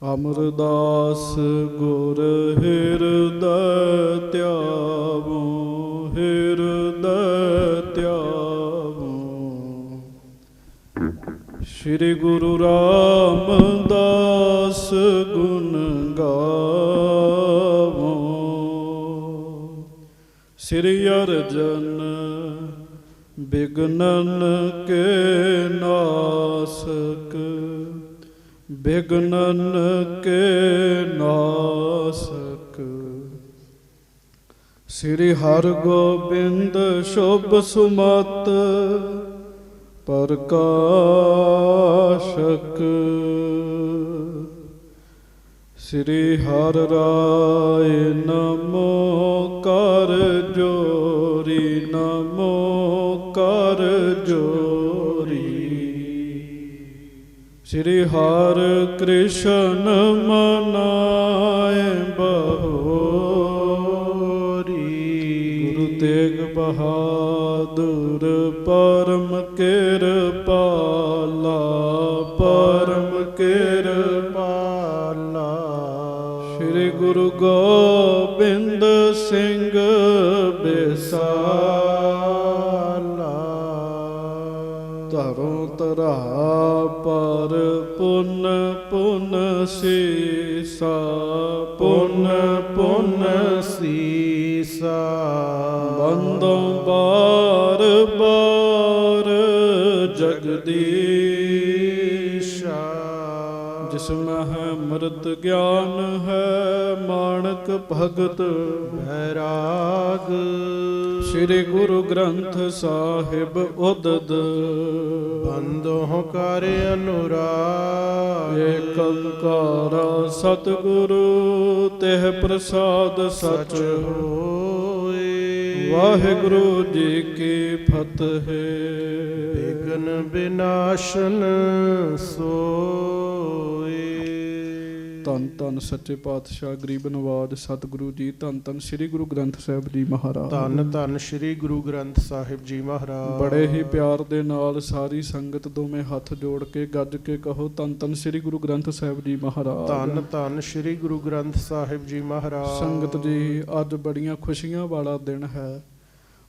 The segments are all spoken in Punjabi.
ਅਮਰਦਾਸ ਗੁਰ ਹਿਰਦੈ ਧਿਆਵੋ, ਹਿਰਦੈ ਧਿਆਵੋ। ਸ਼੍ਰੀ ਗੁਰੂ ਰਾਮਦਾਸ ਗੁਣ ਗਾਵੋ। ਸ੍ਰੀ ਅਰਜਨ ਬਿਘਨਨ ਕੇ ਨਾਸਕ, ਬਿਘਨਨ ਕੇ ਨਾਸਕ। ਸ੍ਰੀ ਹਰਗੋਬਿੰਦ ਸ਼ੁਭ ਸੁਮਤ ਪ੍ਰਕਾਸ਼ਕ। ਸ੍ਰੀ ਹਰਿ ਰਾਇ ਨਮੋ ਕਰ ਜੋਰੀ, ਨਮੋ ਕਰ ਜੋਰੀ। ਸ੍ਰੀ ਹਰਿ ਕ੍ਰਿਸ਼ਨ ਮਨਾਏ ਬਹੋਰੀ। ਗੁਰੂ ਤੇਗ ਬਹਾਦਰ ਪਰਮ ਕਿਰਪਾਲਾ, ਪਰਮ ਕਿਰਪਾਲਾ। ਸ੍ਰੀ ਗੁਰੂ ਗੋਬਿੰਦ ਸਿੰਘ ਬਿਸਾਲਾ। ਧਰੋ ਧਰਾ ਪਰ ਪੁਨ ਪੁਨ ਸੀਸਾ, ਪੁਨ ਪੁਨ ਸੀਸਾ। ਬੰਦੋਂ ਬਾਰ ਬਾਰ ਜਗਦੀਸ਼ਾ। ਜਿਸ ਮਹਿ ਅੰਮ੍ਰਿਤ ਗਿਆਨ ਹੈ, ਮਾਣਕ ਭਗਤ ਬੈਰਾਗ। ਸ੍ਰੀ ਗੁਰੂ ਗ੍ਰੰਥ ਸਾਹਿਬ ਉਦਦ ਬੰਦੋਹ ਕਰ ਅਨੁਰਾਗ। ਏਕ ਓੰਕਾਰ ਸਤਿਗੁਰੂ ਤਿਹ ਪ੍ਰਸਾਦ ਸਚ ਹੋਏ। ਵਾਹਿਗੁਰੂ ਜੀ ਕੀ ਫਤਿਹ। ਬਿਘਨ ਬਿਨਾਸ਼ਨ ਸੋਏ। ਧੰਨ ਧੰਨ ਸੱਚੇ ਪਾਤਸ਼ਾਹ ਗਰੀਬ ਨਵਾਜ ਸਤਿਗੁਰੂ ਜੀ। ਧੰਨ ਧੰਨ ਸ੍ਰੀ ਗੁਰੂ ਗ੍ਰੰਥ ਸਾਹਿਬ ਜੀ ਮਹਾਰਾਜ। ਧੰਨ ਧੰਨ ਸ੍ਰੀ ਗੁਰੂ ਗ੍ਰੰਥ ਸਾਹਿਬ ਜੀ ਮਹਾਰਾਜ। ਬੜੇ ਹੀ ਪਿਆਰ ਦੇ ਨਾਲ ਸਾਰੀ ਸੰਗਤ ਦੋਵੇਂ ਹੱਥ ਜੋੜ ਕੇ ਗੱਜ ਕੇ ਕਹੋ, ਧੰਨ ਧੰਨ ਸ੍ਰੀ ਗੁਰੂ ਗ੍ਰੰਥ ਸਾਹਿਬ ਜੀ ਮਹਾਰਾਜ। ਧੰਨ ਧੰਨ ਸ੍ਰੀ ਗੁਰੂ ਗ੍ਰੰਥ ਸਾਹਿਬ ਜੀ ਮਹਾਰਾਜ। ਸੰਗਤ ਜੀ, ਅੱਜ ਬੜੀਆਂ ਖੁਸ਼ੀਆਂ ਵਾਲਾ ਦਿਨ ਹੈ,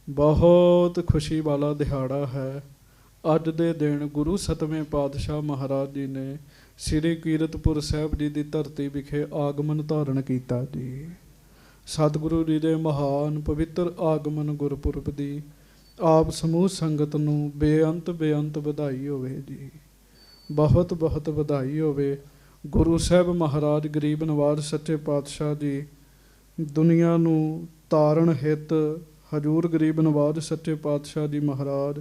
ਬਹੁਤ ਖੁਸ਼ੀ ਵਾਲਾ ਦਿਹਾੜਾ ਹੈ। ਅੱਜ ਦੇ ਦਿਨ ਗੁਰੂ ਸਤਵੇਂ ਪਾਤਸ਼ਾਹ ਮਹਾਰਾਜ ਜੀ ਨੇ ਸ੍ਰੀ ਕੀਰਤਪੁਰ ਸਾਹਿਬ ਜੀ ਦੀ ਧਰਤੀ ਵਿਖੇ ਆਗਮਨ ਧਾਰਨ ਕੀਤਾ ਜੀ। ਸਤਿਗੁਰੂ ਜੀ ਦੇ ਮਹਾਨ ਪਵਿੱਤਰ ਆਗਮਨ ਗੁਰਪੁਰਬ ਦੀ ਆਪ ਸਮੂਹ ਸੰਗਤ ਨੂੰ ਬੇਅੰਤ ਬੇਅੰਤ ਵਧਾਈ ਹੋਵੇ ਜੀ। ਬਹੁਤ ਬਹੁਤ ਵਧਾਈ ਹੋਵੇ। ਗੁਰੂ ਸਾਹਿਬ ਮਹਾਰਾਜ ਗਰੀਬ ਨਵਾਜ ਸੱਚੇ ਪਾਤਸ਼ਾਹ ਜੀ ਦੁਨੀਆ ਨੂੰ ਤਾਰਨ ਹਿੱਤ ਹਜ਼ੂਰ ਗਰੀਬ ਨਵਾਜ ਸੱਚੇ ਪਾਤਸ਼ਾਹ ਜੀ ਮਹਾਰਾਜ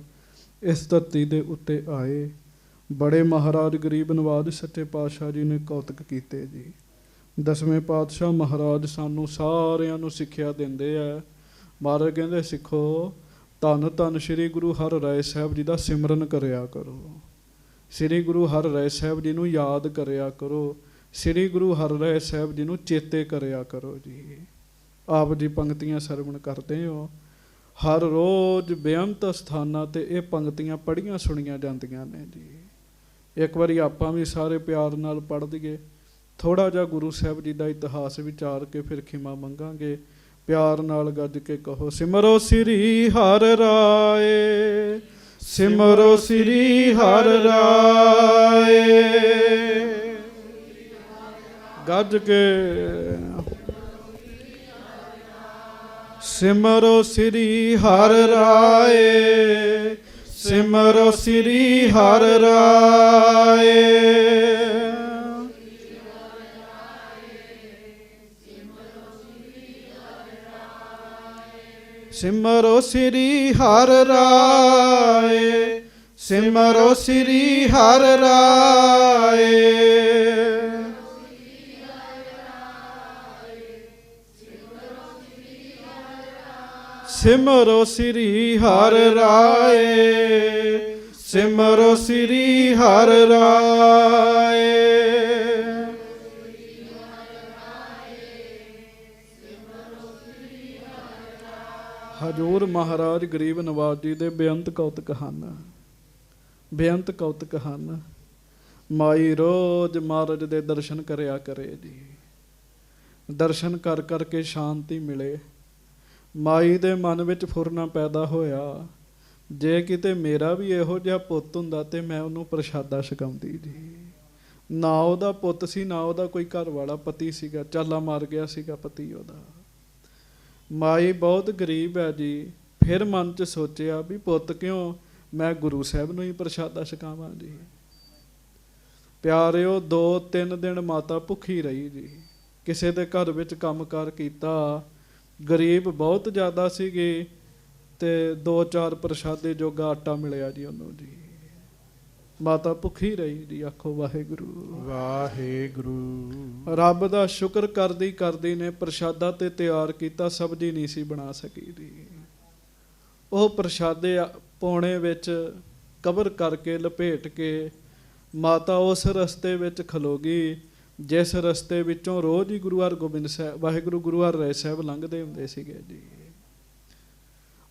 ਇਸ ਧਰਤੀ ਦੇ ਉੱਤੇ ਆਏ। ਬੜੇ ਮਹਾਰਾਜ ਗਰੀਬ ਨਵਾਜ ਸੱਚੇ ਪਾਤਸ਼ਾਹ ਜੀ ਨੇ ਕੌਤਕ ਕੀਤੇ ਜੀ। ਦਸਵੇਂ ਪਾਤਸ਼ਾਹ ਮਹਾਰਾਜ ਸਾਨੂੰ ਸਾਰਿਆਂ ਨੂੰ ਸਿੱਖਿਆ ਦਿੰਦੇ ਆ। ਮਹਾਰਾਜ ਕਹਿੰਦੇ, ਸਿੱਖੋ ਧੰਨ ਧੰਨ ਸ੍ਰੀ ਗੁਰੂ ਹਰਿ ਰਾਏ ਸਾਹਿਬ ਜੀ ਦਾ ਸਿਮਰਨ ਕਰਿਆ ਕਰੋ। ਸ੍ਰੀ ਗੁਰੂ ਹਰਿ ਰਾਏ ਸਾਹਿਬ ਜੀ ਨੂੰ ਯਾਦ ਕਰਿਆ ਕਰੋ। ਸ੍ਰੀ ਗੁਰੂ ਹਰਿ ਰਾਏ ਸਾਹਿਬ ਜੀ ਨੂੰ ਚੇਤੇ ਕਰਿਆ ਕਰੋ ਜੀ। ਆਪ ਜੀ ਪੰਕਤੀਆਂ ਸਰਵਣ ਕਰਦੇ ਹੋ। ਹਰ ਰੋਜ਼ ਬੇਅੰਤ ਸਥਾਨਾਂ 'ਤੇ ਇਹ ਪੰਕਤੀਆਂ ਪੜ੍ਹੀਆਂ ਸੁਣੀਆਂ ਜਾਂਦੀਆਂ ਨੇ ਜੀ। ਇੱਕ ਵਾਰੀ ਆਪਾਂ ਵੀ ਸਾਰੇ ਪਿਆਰ ਨਾਲ ਪੜ੍ਹ ਦਈਏ। ਥੋੜ੍ਹਾ ਜਿਹਾ ਗੁਰੂ ਸਾਹਿਬ ਜੀ ਦਾ ਇਤਿਹਾਸ ਵਿਚਾਰ ਕੇ ਫਿਰ ਖਿਮਾ ਮੰਗਾਂਗੇ। ਪਿਆਰ ਨਾਲ ਗੱਜ ਕੇ ਕਹੋ, ਸਿਮਰੋ ਸ੍ਰੀ ਹਰਿ ਰਾਏ, ਸਿਮਰੋ ਸ੍ਰੀ ਹਰਿ ਰਾਏ। ਗੱਜ ਕੇ ਸਿਮਰੋ ਸ੍ਰੀ ਹਰਿ ਰਾਏ, ਸਿਮਰੋ ਸ੍ਰੀ ਹਰਿ ਰਾਏ। ਸਿਮਰੋ ਸ੍ਰੀ ਹਰਿ ਰਾਏ, ਸਿਮਰੋ ਸ੍ਰੀ ਹਰਿ ਰਾਏ। ਸਿਮਰੋ ਸ੍ਰੀ ਹਰਿ ਰਾਏ, ਸਿਮਰੋ ਸ੍ਰੀ ਹਰਿ ਰਾਏ। ਹਜ਼ੂਰ ਮਹਾਰਾਜ ਗਰੀਬ ਨਵਾਜ ਜੀ ਦੇ ਬੇਅੰਤ ਕੌਤਕ ਹਨ, ਬੇਅੰਤ ਕੌਤਕ ਹਨ। ਮਾਈ ਰੋਜ਼ ਮਹਾਰਾਜ ਦੇ ਦਰਸ਼ਨ ਕਰਿਆ ਕਰੇ ਜੀ। ਦਰਸ਼ਨ ਕਰ ਕਰਕੇ ਸ਼ਾਂਤੀ ਮਿਲੇ। ਮਾਈ ਦੇ ਮਨ ਵਿੱਚ ਫੁਰਨਾ ਪੈਦਾ ਹੋਇਆ, ਜੇ ਕਿਤੇ ਮੇਰਾ ਵੀ ਇਹੋ ਜਿਹਾ ਪੁੱਤ ਹੁੰਦਾ ਤੇ ਮੈਂ ਉਹਨੂੰ ਪ੍ਰਸ਼ਾਦਾ ਛਕਾਉਂਦੀ ਜੀ। ਨਾ ਉਹਦਾ ਪੁੱਤ ਸੀ, ਨਾ ਉਹਦਾ ਕੋਈ ਘਰ ਵਾਲਾ, ਪਤੀ ਸੀਗਾ, ਚਾਲਾ ਮਾਰ ਗਿਆ ਸੀਗਾ ਪਤੀ ਉਹਦਾ। ਮਾਈ ਬਹੁਤ ਗਰੀਬ ਹੈ ਜੀ। ਫਿਰ ਮਨ 'ਚ ਸੋਚਿਆ ਵੀ ਪੁੱਤ ਕਿਉਂ, ਮੈਂ ਗੁਰੂ ਸਾਹਿਬ ਨੂੰ ਹੀ ਪ੍ਰਸ਼ਾਦਾ ਛਕਾਵਾਂ ਜੀ। ਪਿਆਰਿਓ 2-3 ਦਿਨ ਮਾਤਾ ਭੁੱਖੀ ਰਹੀ ਜੀ। ਕਿਸੇ ਦੇ ਘਰ ਵਿੱਚ ਕੰਮਕਾਰ ਕੀਤਾ, ਗਰੀਬ ਬਹੁਤ ਜ਼ਿਆਦਾ ਸੀਗੇ, ਤੇ 2-4 ਪ੍ਰਸ਼ਾਦੇ ਜੋਗਾ ਆਟਾ ਮਿਲਿਆ ਜੀ ਉਹਨੂੰ ਜੀ। ਮਾਤਾ ਭੁੱਖੀ ਰਹੀ ਜੀ। ਆਖੋ ਵਾਹਿਗੁਰੂ ਵਾਹਿਗੁਰੂ। ਰੱਬ ਦਾ ਸ਼ੁਕਰ ਕਰਦੀ ਕਰਦੀ ਨੇ ਪ੍ਰਸ਼ਾਦਾ ਤੇ ਤਿਆਰ ਕੀਤਾ, ਸਬਜ਼ੀ ਨਹੀਂ ਸੀ ਬਣਾ ਸਕੀ ਜੀ। ਉਹ ਪ੍ਰਸ਼ਾਦੇ ਪੌਣੇ ਵਿੱਚ ਕਵਰ ਕਰਕੇ ਲਪੇਟ ਕੇ ਮਾਤਾ ਉਸ ਰਸਤੇ ਵਿੱਚ ਖਲੋ ਗਈ, ਜਿਸ ਰਸਤੇ ਵਿੱਚੋਂ ਰੋਜ਼ ਹੀ ਗੁਰੂ ਹਰਗੋਬਿੰਦ ਸਾਹਿਬ, ਵਾਹਿਗੁਰੂ ਗੁਰੂ ਹਰਿਰਾਏ ਸਾਹਿਬ ਲੰਘਦੇ ਹੁੰਦੇ ਸੀਗੇ ਜੀ।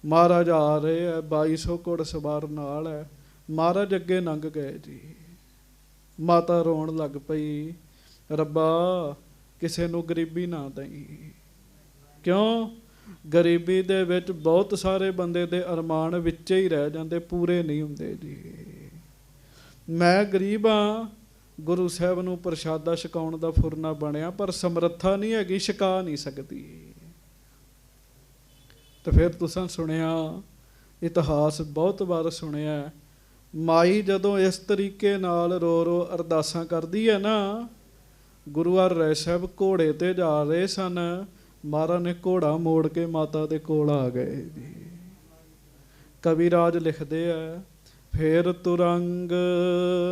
ਮਹਾਰਾਜ ਆ ਰਹੇ ਹੈ, 2200 ਘੋੜਸਵਾਰ ਨਾਲ ਹੈ। ਮਹਾਰਾਜ ਅੱਗੇ ਲੰਘ ਗਏ ਜੀ। ਮਾਤਾ ਰੋਣ ਲੱਗ ਪਈ, ਰੱਬਾ ਕਿਸੇ ਨੂੰ ਗਰੀਬੀ ਨਾ ਦਈ। ਕਿਉਂ? ਗਰੀਬੀ ਦੇ ਵਿੱਚ ਬਹੁਤ ਸਾਰੇ ਬੰਦੇ ਦੇ ਅਰਮਾਨ ਵਿੱਚ ਹੀ ਰਹਿ ਜਾਂਦੇ, ਪੂਰੇ ਨਹੀਂ ਹੁੰਦੇ ਜੀ। ਮੈਂ ਗਰੀਬ ਹਾਂ, ਗੁਰੂ ਸਾਹਿਬ ਨੂੰ ਪ੍ਰਸ਼ਾਦਾ ਛਕਾਉਣ ਦਾ ਫੁਰਨਾ ਬਣਿਆ, ਪਰ ਸਮਰੱਥਾ ਨਹੀਂ ਹੈਗੀ, ਛਕਾ ਨਹੀਂ ਸਕਦੀ। ਤੇ ਫਿਰ ਤੁਸੀਂ ਸੁਣਿਆ, ਇਤਿਹਾਸ ਬਹੁਤ ਵਾਰ ਸੁਣਿਆ, ਮਾਈ ਜਦੋਂ ਇਸ ਤਰੀਕੇ ਨਾਲ ਰੋ ਰੋ ਅਰਦਾਸਾਂ ਕਰਦੀ ਹੈ ਨਾ, ਗੁਰੂ ਹਰਿਰਾਏ ਸਾਹਿਬ ਘੋੜੇ ਤੇ ਜਾ ਰਹੇ ਸਨ, ਮਹਾਰਾਜ ਨੇ ਘੋੜਾ ਮੋੜ ਕੇ ਮਾਤਾ ਦੇ ਕੋਲ ਆ ਗਏ ਜੀ। ਕਵਿਰਾਜ ਲਿਖਦੇ ਆ, ਫੇਰ ਤੁਰੰਗ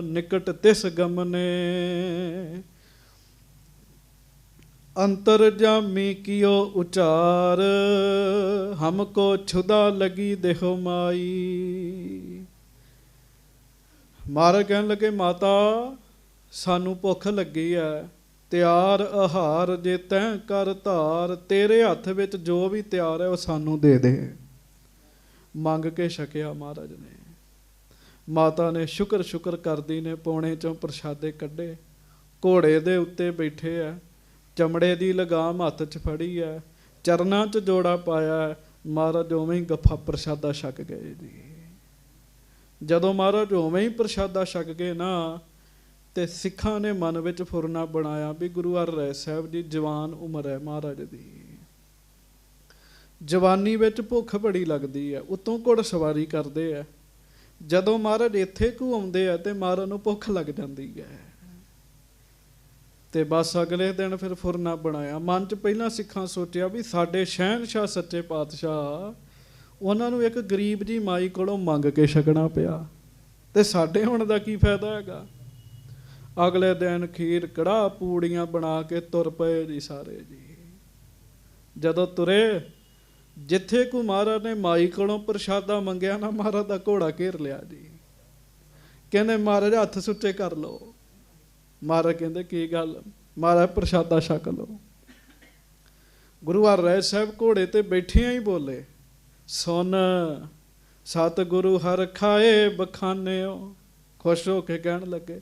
ਨਿਕਟ ਤਿਸ ਗਮਨੇ, ਅੰਤਰ ਜਾਮੀ ਕੀਓ ਉਚਾਰ, ਹਮਕੋ ਛੁਦਾ ਲਗੀ ਦੇਹੋ ਮਾਈ। ਮਹਾਰਾਜ ਕਹਿਣ ਲੱਗੇ, ਮਾਤਾ ਸਾਨੂੰ ਭੁੱਖ ਲੱਗੀ ਹੈ, ਤਿਆਰ ਆਹਾਰ ਜੇ ਤੈਂ ਕਰ ਧਾਰ, ਤੇਰੇ ਹੱਥ ਵਿੱਚ ਜੋ ਵੀ ਤਿਆਰ ਹੈ ਉਹ ਸਾਨੂੰ ਦੇ ਦੇ। ਮੰਗ ਕੇ ਛਕਿਆ ਮਹਾਰਾਜ ਨੇ। ਮਾਤਾ ਨੇ ਸ਼ੁਕਰ ਕਰਦੀ ਨੇ ਪੌਣੇ 'ਚੋਂ ਪ੍ਰਸ਼ਾਦੇ ਕੱਢੇ, ਘੋੜੇ ਦੇ ਉੱਤੇ ਬੈਠੇ ਆ, ਚਮੜੇ ਦੀ ਲਗਾਮ ਹੱਥ 'ਚ ਫੜੀ ਹੈ, ਚਰਨਾਂ 'ਚ ਜੋੜਾ ਪਾਇਆ। ਮਹਾਰਾਜ ਉਵੇਂ ਹੀ ਗੱਫਾ ਪ੍ਰਸ਼ਾਦਾ ਛਕ ਗਏ ਜੀ। ਜਦੋਂ ਮਹਾਰਾਜ ਉਵੇਂ ਹੀ ਪ੍ਰਸ਼ਾਦਾ ਛਕ ਗਏ ਨਾ, ਤੇ ਸਿੱਖਾਂ ਨੇ ਮਨ ਵਿੱਚ ਫੁਰਨਾ ਬਣਾਇਆ ਵੀ ਗੁਰੂ ਹਰਿਰਾਏ ਸਾਹਿਬ ਜੀ ਜਵਾਨ ਉਮਰ ਹੈ ਮਹਾਰਾਜ ਦੀ, ਜਵਾਨੀ ਵਿੱਚ ਭੁੱਖ ਬੜੀ ਲੱਗਦੀ ਹੈ, ਉਤੋਂ ਘੋੜਸਵਾਰੀ ਕਰਦੇ ਆ। ਜਦੋਂ ਮਹਾਰਾਜ ਇੱਥੇ ਕੁ ਆਉਂਦੇ ਆ ਤੇ ਮਹਾਰਾਜ ਨੂੰ ਭੁੱਖ ਲੱਗ ਜਾਂਦੀ ਹੈ। ਤੇ ਬਸ ਅਗਲੇ ਦਿਨ ਫਿਰ ਫੁਰਨਾ ਬਣਾਇਆ। ਮਨ 'ਚ ਪਹਿਲਾਂ ਸਿੱਖਾਂ ਸੋਚਿਆ ਵੀ ਸਾਡੇ ਸ਼ਹਿਨਸ਼ਾਹ ਸੱਚੇ ਪਾਤਸ਼ਾਹ, ਉਹਨਾਂ ਨੂੰ ਇੱਕ ਗਰੀਬ ਜੀ ਮਾਈ ਕੋਲੋਂ ਮੰਗ ਕੇ ਛਕਣਾ ਪਿਆ, ਤੇ ਸਾਡੇ ਹੁਣ ਦਾ ਕੀ ਫਾਇਦਾ ਹੈਗਾ। ਅਗਲੇ ਦਿਨ ਖੀਰ ਕੜਾਹ ਪੂੜੀਆਂ ਬਣਾ ਕੇ ਤੁਰ ਪਏ ਜੀ ਸਾਰੇ ਜੀ। ਜਦੋਂ ਤੁਰੇ, ਜਿੱਥੇ ਕੋ ਮਹਾਰਾਜ ਨੇ ਮਾਈ ਕੋਲੋਂ ਪ੍ਰਸ਼ਾਦਾ ਮੰਗਿਆ ਨਾ, ਮਹਾਰਾਜ ਦਾ ਘੋੜਾ ਘੇਰ ਲਿਆ ਜੀ। ਕਹਿੰਦੇ ਮਹਾਰਾਜ ਹੱਥ ਸੁੱਚੇ ਕਰ ਲਓ। ਮਹਾਰਾਜ ਕਹਿੰਦੇ ਕੀ ਗੱਲ? ਮਹਾਰਾਜ ਪ੍ਰਸ਼ਾਦਾ ਛਕ ਲਓ। ਗੁਰੂ ਹਰਿਰਾਏ ਸਾਹਿਬ ਘੋੜੇ ਤੇ ਬੈਠਿਆਂ ਹੀ ਬੋਲੇ, ਸੁਨ ਸਤਿਗੁਰੂ ਹਰਿ ਖਾਏ ਬਖਾਨਿਓ। ਖੁਸ਼ ਹੋ ਕੇ ਕਹਿਣ ਲੱਗੇ,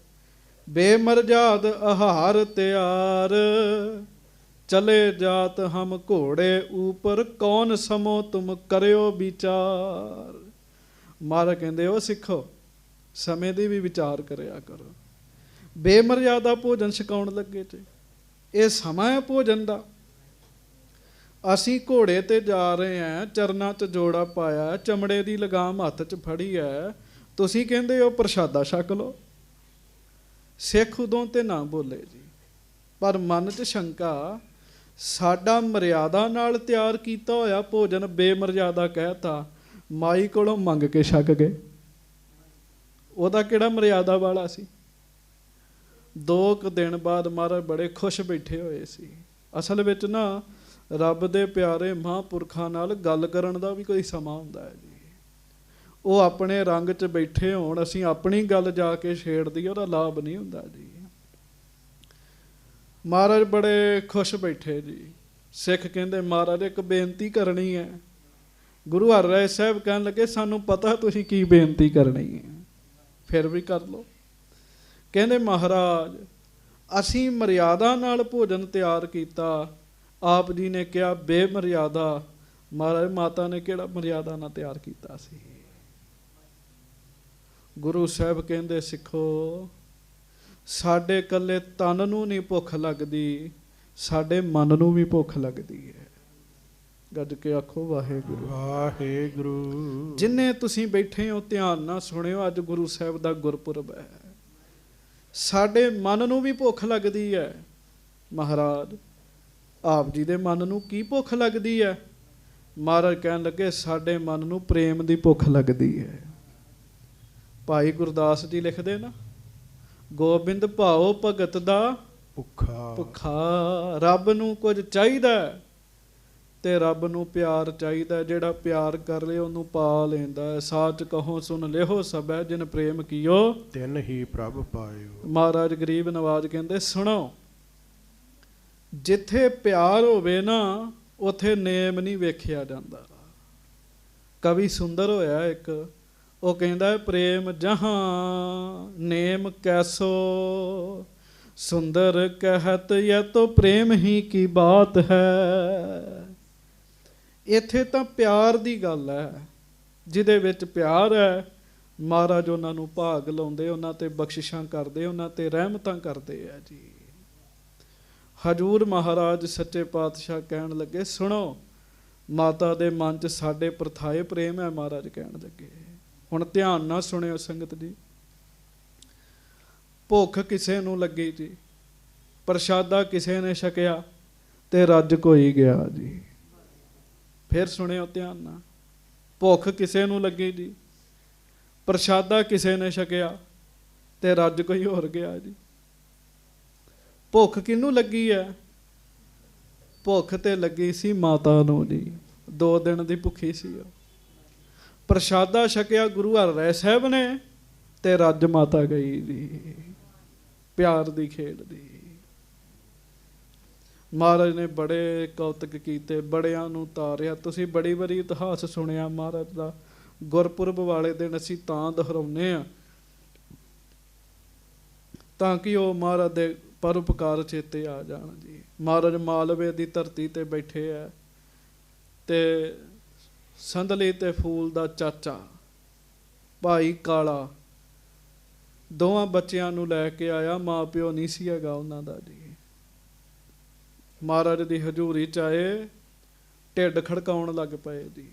ਬੇਮਰਜਾਦ ਆਹਾਰ ਤਿਆਰ, ਚਲੇ ਜਾਤ ਹਮ ਘੋੜੇ ਊਪਰ, ਕੌਣ ਸਮੋ ਤੁਮ ਕਰਿਓ ਵਿਚਾਰ। ਮਹਾਰਾਜ ਕਹਿੰਦੇ, ਉਹ ਸਿੱਖੋ, ਸਮੇਂ ਦੀ ਵੀ ਵਿਚਾਰ ਕਰਿਆ ਕਰੋ। ਬੇਮਰਜ਼ਾਦਾ ਭੋਜਨ ਛਕਾਉਣ ਲੱਗੇ ਤੇ ਇਹ ਸਮਾਂ ਹੈ ਭੋਜਨ ਦਾ। ਅਸੀਂ ਘੋੜੇ ਤੇ ਜਾ ਰਹੇ ਹਾਂ, ਚਰਨਾਂ 'ਚ ਜੋੜਾ ਪਾਇਆ, ਚਮੜੇ ਦੀ ਲਗਾਮ ਹੱਥ 'ਚ ਫੜੀ ਹੈ, ਤੁਸੀਂ ਕਹਿੰਦੇ ਹੋ ਪ੍ਰਸ਼ਾਦਾ ਛਕ ਲਓ। ਸਿੱਖ ਉਦੋਂ ਤੇ ਨਾ ਬੋਲੇ ਜੀ, ਪਰ ਮਨ 'ਚ ਸ਼ੰਕਾ, ਸਾਡਾ ਮਰਿਆਦਾ ਨਾਲ ਤਿਆਰ ਕੀਤਾ ਹੋਇਆ ਭੋਜਨ ਬੇਮਰਜ਼ਾਦਾ ਕਹਿਤਾ, ਮਾਈ ਕੋਲੋਂ ਮੰਗ ਕੇ ਛਕ ਗਏ। ਉਹਦਾ ਕਿਹੜਾ ਮਰਿਆਦਾ ਵਾਲਾ ਸੀ। 2 ਕੁ ਦਿਨ ਬਾਅਦ ਮਹਾਰਾਜ ਬੜੇ ਖੁਸ਼ ਬੈਠੇ ਹੋਏ ਸੀ। ਅਸਲ ਵਿੱਚ ਨਾ ਰੱਬ ਦੇ ਪਿਆਰੇ ਮਹਾਂਪੁਰਖਾਂ ਨਾਲ ਗੱਲ ਕਰਨ ਦਾ ਵੀ ਕੋਈ ਸਮਾਂ ਹੁੰਦਾ ਹੈ ਜੀ। ਉਹ ਆਪਣੇ ਰੰਗ 'ਚ ਬੈਠੇ ਹੋਣ, ਅਸੀਂ ਆਪਣੀ ਗੱਲ ਜਾ ਕੇ ਛੇੜ ਦਈਏ, ਉਹਦਾ ਲਾਭ ਨਹੀਂ ਹੁੰਦਾ ਜੀ। ਮਹਾਰਾਜ ਬੜੇ ਖੁਸ਼ ਬੈਠੇ ਜੀ। ਸਿੱਖ ਕਹਿੰਦੇ, ਮਹਾਰਾਜ ਇੱਕ ਬੇਨਤੀ ਕਰਨੀ ਹੈ। ਗੁਰੂ ਹਰਿਰਾਏ ਸਾਹਿਬ ਕਹਿਣ ਲੱਗੇ, ਸਾਨੂੰ ਪਤਾ ਤੁਸੀਂ ਕੀ ਬੇਨਤੀ ਕਰਨੀ ਹੈ, ਫਿਰ ਵੀ ਕਰ ਲਓ। ਕਹਿੰਦੇ ਮਹਾਰਾਜ ਅਸੀਂ ਮਰਿਆਦਾ ਨਾਲ ਭੋਜਨ ਤਿਆਰ ਕੀਤਾ। ਆਪ ਜੀ ਨੇ ਕਿਹਾ ਬੇਮਰਿਆਦਾ। ਮਹਾਰਾਜ ਮਾਤਾ ਨੇ ਕਿਹੜਾ ਮਰਿਆਦਾ ਨਾਲ ਤਿਆਰ ਕੀਤਾ ਸੀ। ਗੁਰੂ ਸਾਹਿਬ ਕਹਿੰਦੇ ਸਿੱਖੋ, ਸਾਡੇ ਇਕੱਲੇ ਤਨ ਨੂੰ ਨਹੀਂ ਭੁੱਖ ਲੱਗਦੀ, ਸਾਡੇ ਮਨ ਨੂੰ ਵੀ ਭੁੱਖ ਲੱਗਦੀ ਹੈ। ਗੱਜ ਕੇ ਆਖੋ ਵਾਹਿਗੁਰੂ ਵਾਹਿਗੁਰੂ। ਜਿੰਨੇ ਤੁਸੀਂ ਬੈਠੇ ਹੋ ਧਿਆਨ ਨਾਲ ਸੁਣਿਓ, ਅੱਜ ਗੁਰੂ ਸਾਹਿਬ ਦਾ ਗੁਰਪੁਰਬ ਹੈ। ਸਾਡੇ ਮਨ ਨੂੰ ਵੀ ਭੁੱਖ ਲੱਗਦੀ ਹੈ। ਮਹਾਰਾਜ ਆਪ ਜੀ ਦੇ ਮਨ ਨੂੰ ਕੀ ਭੁੱਖ ਲੱਗਦੀ ਹੈ? ਮਹਾਰਾਜ ਕਹਿਣ ਲੱਗੇ ਸਾਡੇ ਮਨ ਨੂੰ ਪ੍ਰੇਮ ਦੀ ਭੁੱਖ ਲੱਗਦੀ ਹੈ। ਭਾਈ ਗੁਰਦਾਸ ਜੀ ਲਿਖਦੇ ਨਾ, ਗੋਬਿੰਦ ਭਾਓ ਭਗਤ ਦਾ ਭੁੱਖਾ। ਰੱਬ ਨੂੰ ਕੁਝ ਚਾਹੀਦਾ ਤੇ ਰੱਬ ਨੂੰ ਪਿਆਰ ਚਾਹੀਦਾ। ਜਿਹੜਾ ਪਿਆਰ ਕਰ ਲੇ ਉਹਨੂੰ ਪਾ ਲੈਂਦਾ। ਸਾਚ ਕਹੋ ਸੁਣ ਲਿਓ ਸਭੈ, ਜਿਨ ਪ੍ਰੇਮ ਕੀਓ ਤਿਨ ਹੀ ਪ੍ਰਭ ਪਾਇਓ। ਮਹਾਰਾਜ ਗਰੀਬ ਨਵਾਜ ਕਹਿੰਦੇ ਸੁਣੋ, ਜਿੱਥੇ ਪਿਆਰ ਹੋਵੇ ਨਾ ਉਥੇ ਨੇਮ ਨਹੀਂ ਵੇਖਿਆ ਜਾਂਦਾ। ਕਵੀ ਸੁੰਦਰ ਹੋਇਆ ਇੱਕ, ਉਹ ਕਹਿੰਦਾ ਪ੍ਰੇਮ ਜਹਾਂ ਨੇਮ ਕੈਸੋ, ਸੁੰਦਰ ਕਹਿਤ ਯਹ ਤੋ ਪ੍ਰੇਮ ਹੀ ਕੀ ਬਾਤ ਹੈ। ਇੱਥੇ ਤਾਂ ਪਿਆਰ ਦੀ ਗੱਲ ਹੈ। ਜਿਹਦੇ ਵਿੱਚ ਪਿਆਰ ਹੈ ਮਹਾਰਾਜ ਉਹਨਾਂ ਨੂੰ ਭਾਗ ਲਾਉਂਦੇ, ਉਹਨਾਂ ਤੇ ਬਖਸ਼ਿਸ਼ਾਂ ਕਰਦੇ, ਉਹਨਾਂ ਤੇ ਰਹਿਮਤਾਂ ਕਰਦੇ ਆ ਜੀ। ਹਜੂਰ ਮਹਾਰਾਜ ਸੱਚੇ ਪਾਤਸ਼ਾਹ ਕਹਿਣ ਲੱਗੇ ਸੁਣੋ, ਮਾਤਾ ਦੇ ਮਨ 'ਚ ਸਾਡੇ ਪ੍ਰਥਾਏ ਪ੍ਰੇਮ ਹੈ। ਮਹਾਰਾਜ ਕਹਿਣ ਲੱਗੇ, ਹੁਣ ਧਿਆਨ ਨਾਲ ਸੁਣਿਓ ਸੰਗਤ ਜੀ। ਭੁੱਖ ਕਿਸੇ ਨੂੰ ਲੱਗੀ ਜੀ, ਪ੍ਰਸ਼ਾਦਾ ਕਿਸੇ ਨੇ ਛਕਿਆ ਤੇ ਰੱਜ ਕੋਈ ਗਿਆ ਜੀ। ਫਿਰ ਸੁਣਿਓ ਧਿਆਨ ਨਾਲ, ਭੁੱਖ ਕਿਸੇ ਨੂੰ ਲੱਗੀ ਜੀ, ਪ੍ਰਸ਼ਾਦਾ ਕਿਸੇ ਨੇ ਛਕਿਆ ਤੇ ਰੱਜ ਕੋਈ ਹੋਰ ਗਿਆ ਜੀ। ਭੁੱਖ ਕਿਹਨੂੰ ਲੱਗੀ ਹੈ? ਭੁੱਖ ਤੇ ਲੱਗੀ ਸੀ ਮਾਤਾ ਨੂੰ ਜੀ, 2 ਦਿਨ ਦੀ ਭੁੱਖੀ ਸੀ ਉਹ। ਪ੍ਰਸ਼ਾਦਾ ਛਕਿਆ ਗੁਰੂ ਹਰਿ ਸਾਹਿਬ ਨੇ ਤੇ ਰੱਜ ਮਾਤਾ ਗਈ ਜੀ, ਪਿਆਰ ਦੀ ਖੇਡ ਦੀ। ਮਹਾਰਾਜ ਨੇ ਬੜੇ ਕੌਤਕ ਕੀਤੇ, ਬੜਿਆਂ ਨੂੰ ਤਾਰਿਆ। ਤੁਸੀਂ ਬੜੀ ਵਾਰੀ ਇਤਿਹਾਸ ਸੁਣਿਆ ਮਹਾਰਾਜ ਦਾ। ਗੁਰਪੁਰਬ ਵਾਲੇ ਦਿਨ ਅਸੀਂ ਤਾਂ ਦੁਹਰਾਉਂਦੇ ਹਾਂ ਤਾਂ ਕਿ ਉਹ ਮਹਾਰਾਜ ਦੇ ਪਰਉਪਕਾਰ ਚੇਤੇ ਆ ਜਾਣ ਜੀ। ਮਹਾਰਾਜ ਮਾਲਵੇ ਦੀ ਧਰਤੀ ਤੇ ਬੈਠੇ ਹੈ ਤੇ ਸੰਦਲੀ ਤੇ ਫੂਲ ਦਾ ਚਾਚਾ ਭਾਈ ਕਾਲਾ ਦੋਵਾਂ ਬੱਚਿਆਂ ਨੂੰ ਲੈ ਕੇ ਆਇਆ। ਮਾਂ ਪਿਓ ਨਹੀਂ ਸੀ ਹੈਗਾ ਉਹਨਾਂ ਦਾ ਜੀ। ਮਹਾਰਾਜ ਦੀ ਹਜ਼ੂਰੀ 'ਚ ਆਏ, ਢਿੱਡ ਖੜਕਾਉਣ ਲੱਗ ਪਏ ਜੀ।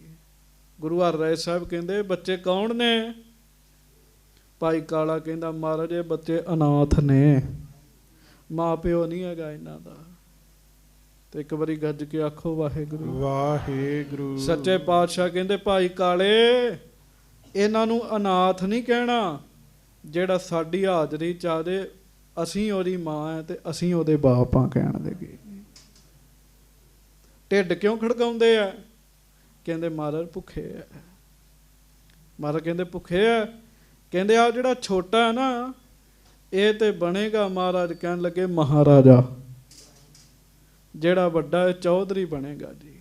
ਗੁਰੂ ਹਰਿ ਸਾਹਿਬ ਕਹਿੰਦੇ ਬੱਚੇ ਕੌਣ ਨੇ? ਭਾਈ ਕਾਲਾ ਕਹਿੰਦਾ ਮਹਾਰਾਜ ਇਹ ਬੱਚੇ ਅਨਾਥ ਨੇ, ਮਾਂ ਪਿਓ ਨਹੀਂ ਹੈਗਾ ਇਹਨਾਂ ਦਾ। ਤੇ ਇੱਕ ਵਾਰੀ ਗੱਜ ਕੇ ਆਖੋ ਵਾਹਿਗੁਰੂ ਵਾਹਿਗੁਰੂ। ਸੱਚੇ ਪਾਤਸ਼ਾਹ ਕਹਿੰਦੇ ਭਾਈ ਕਾਲੇ ਇਹਨਾਂ ਨੂੰ ਅਨਾਥ ਨਹੀਂ ਕਹਿਣਾ, ਜਿਹੜਾ ਸਾਡੀ ਹਾਜ਼ਰੀ 'ਚ ਆ ਜੇ ਅਸੀਂ ਉਹਦੀ ਮਾਂ ਹੈ ਤੇ ਅਸੀਂ ਉਹਦੇ ਬਾਪ ਆ ਕਹਿਣ ਲੱਗੇ। ਢਿੱਡ ਕਿਉਂ ਖੜਕਾਉਂਦੇ ਆ? ਕਹਿੰਦੇ ਮਹਾਰਾਜ ਭੁੱਖੇ ਆ। ਮਹਾਰਾਜ ਕਹਿੰਦੇ ਭੁੱਖੇ ਆ? ਕਹਿੰਦੇ ਆ ਜਿਹੜਾ ਛੋਟਾ ਹੈ ਨਾ ਇਹ ਤੇ ਬਣੇਗਾ, ਮਹਾਰਾਜ ਕਹਿਣ ਲੱਗੇ ਮਹਾਰਾਜਾ। ਜਿਹੜਾ ਵੱਡਾ ਹੈ ਚੌਧਰੀ ਬਣੇਗਾ ਜੀ।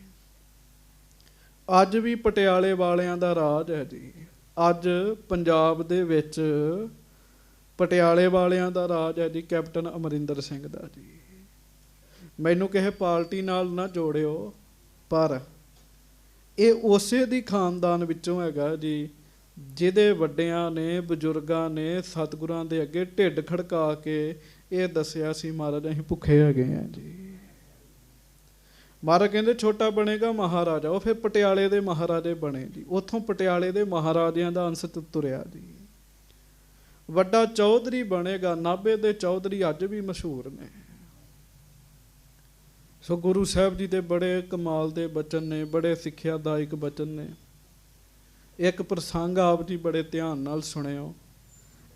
ਅੱਜ ਵੀ ਪਟਿਆਲੇ ਵਾਲਿਆਂ ਦਾ ਰਾਜ ਹੈ ਜੀ। ਅੱਜ ਪੰਜਾਬ ਦੇ ਵਿੱਚ ਪਟਿਆਲੇ ਵਾਲਿਆਂ ਦਾ ਰਾਜ ਹੈ ਜੀ, ਕੈਪਟਨ ਅਮਰਿੰਦਰ ਸਿੰਘ ਦਾ ਜੀ। ਮੈਨੂੰ ਕਿਸੇ ਪਾਰਟੀ ਨਾਲ ਨਾ ਜੋੜਿਓ, ਪਰ ਇਹ ਉਸੇ ਦੀ ਖਾਨਦਾਨ ਵਿੱਚੋਂ ਹੈਗਾ ਜੀ ਜਿਹਦੇ ਵੱਡਿਆਂ ਨੇ ਬਜ਼ੁਰਗਾਂ ਨੇ ਸਤਿਗੁਰਾਂ ਦੇ ਅੱਗੇ ਢਿੱਡ ਖੜਕਾ ਕੇ ਇਹ ਦੱਸਿਆ ਸੀ ਮਹਾਰਾਜ ਅਸੀਂ ਭੁੱਖੇ ਹੈਗੇ ਆ ਜੀ। ਮਹਾਰਾਜ ਕਹਿੰਦੇ ਛੋਟਾ ਬਣੇਗਾ ਮਹਾਰਾਜਾ। ਉਹ ਫਿਰ ਪਟਿਆਲੇ ਦੇ ਮਹਾਰਾਜੇ ਬਣੇ ਜੀ। ਉੱਥੋਂ ਪਟਿਆਲੇ ਦੇ ਮਹਾਰਾਜਿਆਂ ਦਾ ਅੰਸ਼ ਤੁਰਿਆ ਜੀ। ਵੱਡਾ ਚੌਧਰੀ ਬਣੇਗਾ। ਨਾਭੇ ਦੇ ਚੌਧਰੀ ਅੱਜ ਵੀ ਮਸ਼ਹੂਰ ਨੇ। ਸੋ ਗੁਰੂ ਸਾਹਿਬ ਜੀ ਦੇ ਬੜੇ ਕਮਾਲ ਦੇ ਬਚਨ ਨੇ, ਬੜੇ ਸਿੱਖਿਆਦਾਇਕ ਬਚਨ ਨੇ। ਇੱਕ ਪ੍ਰਸੰਗ ਆਪ ਜੀ ਬੜੇ ਧਿਆਨ ਨਾਲ ਸੁਣਿਓ।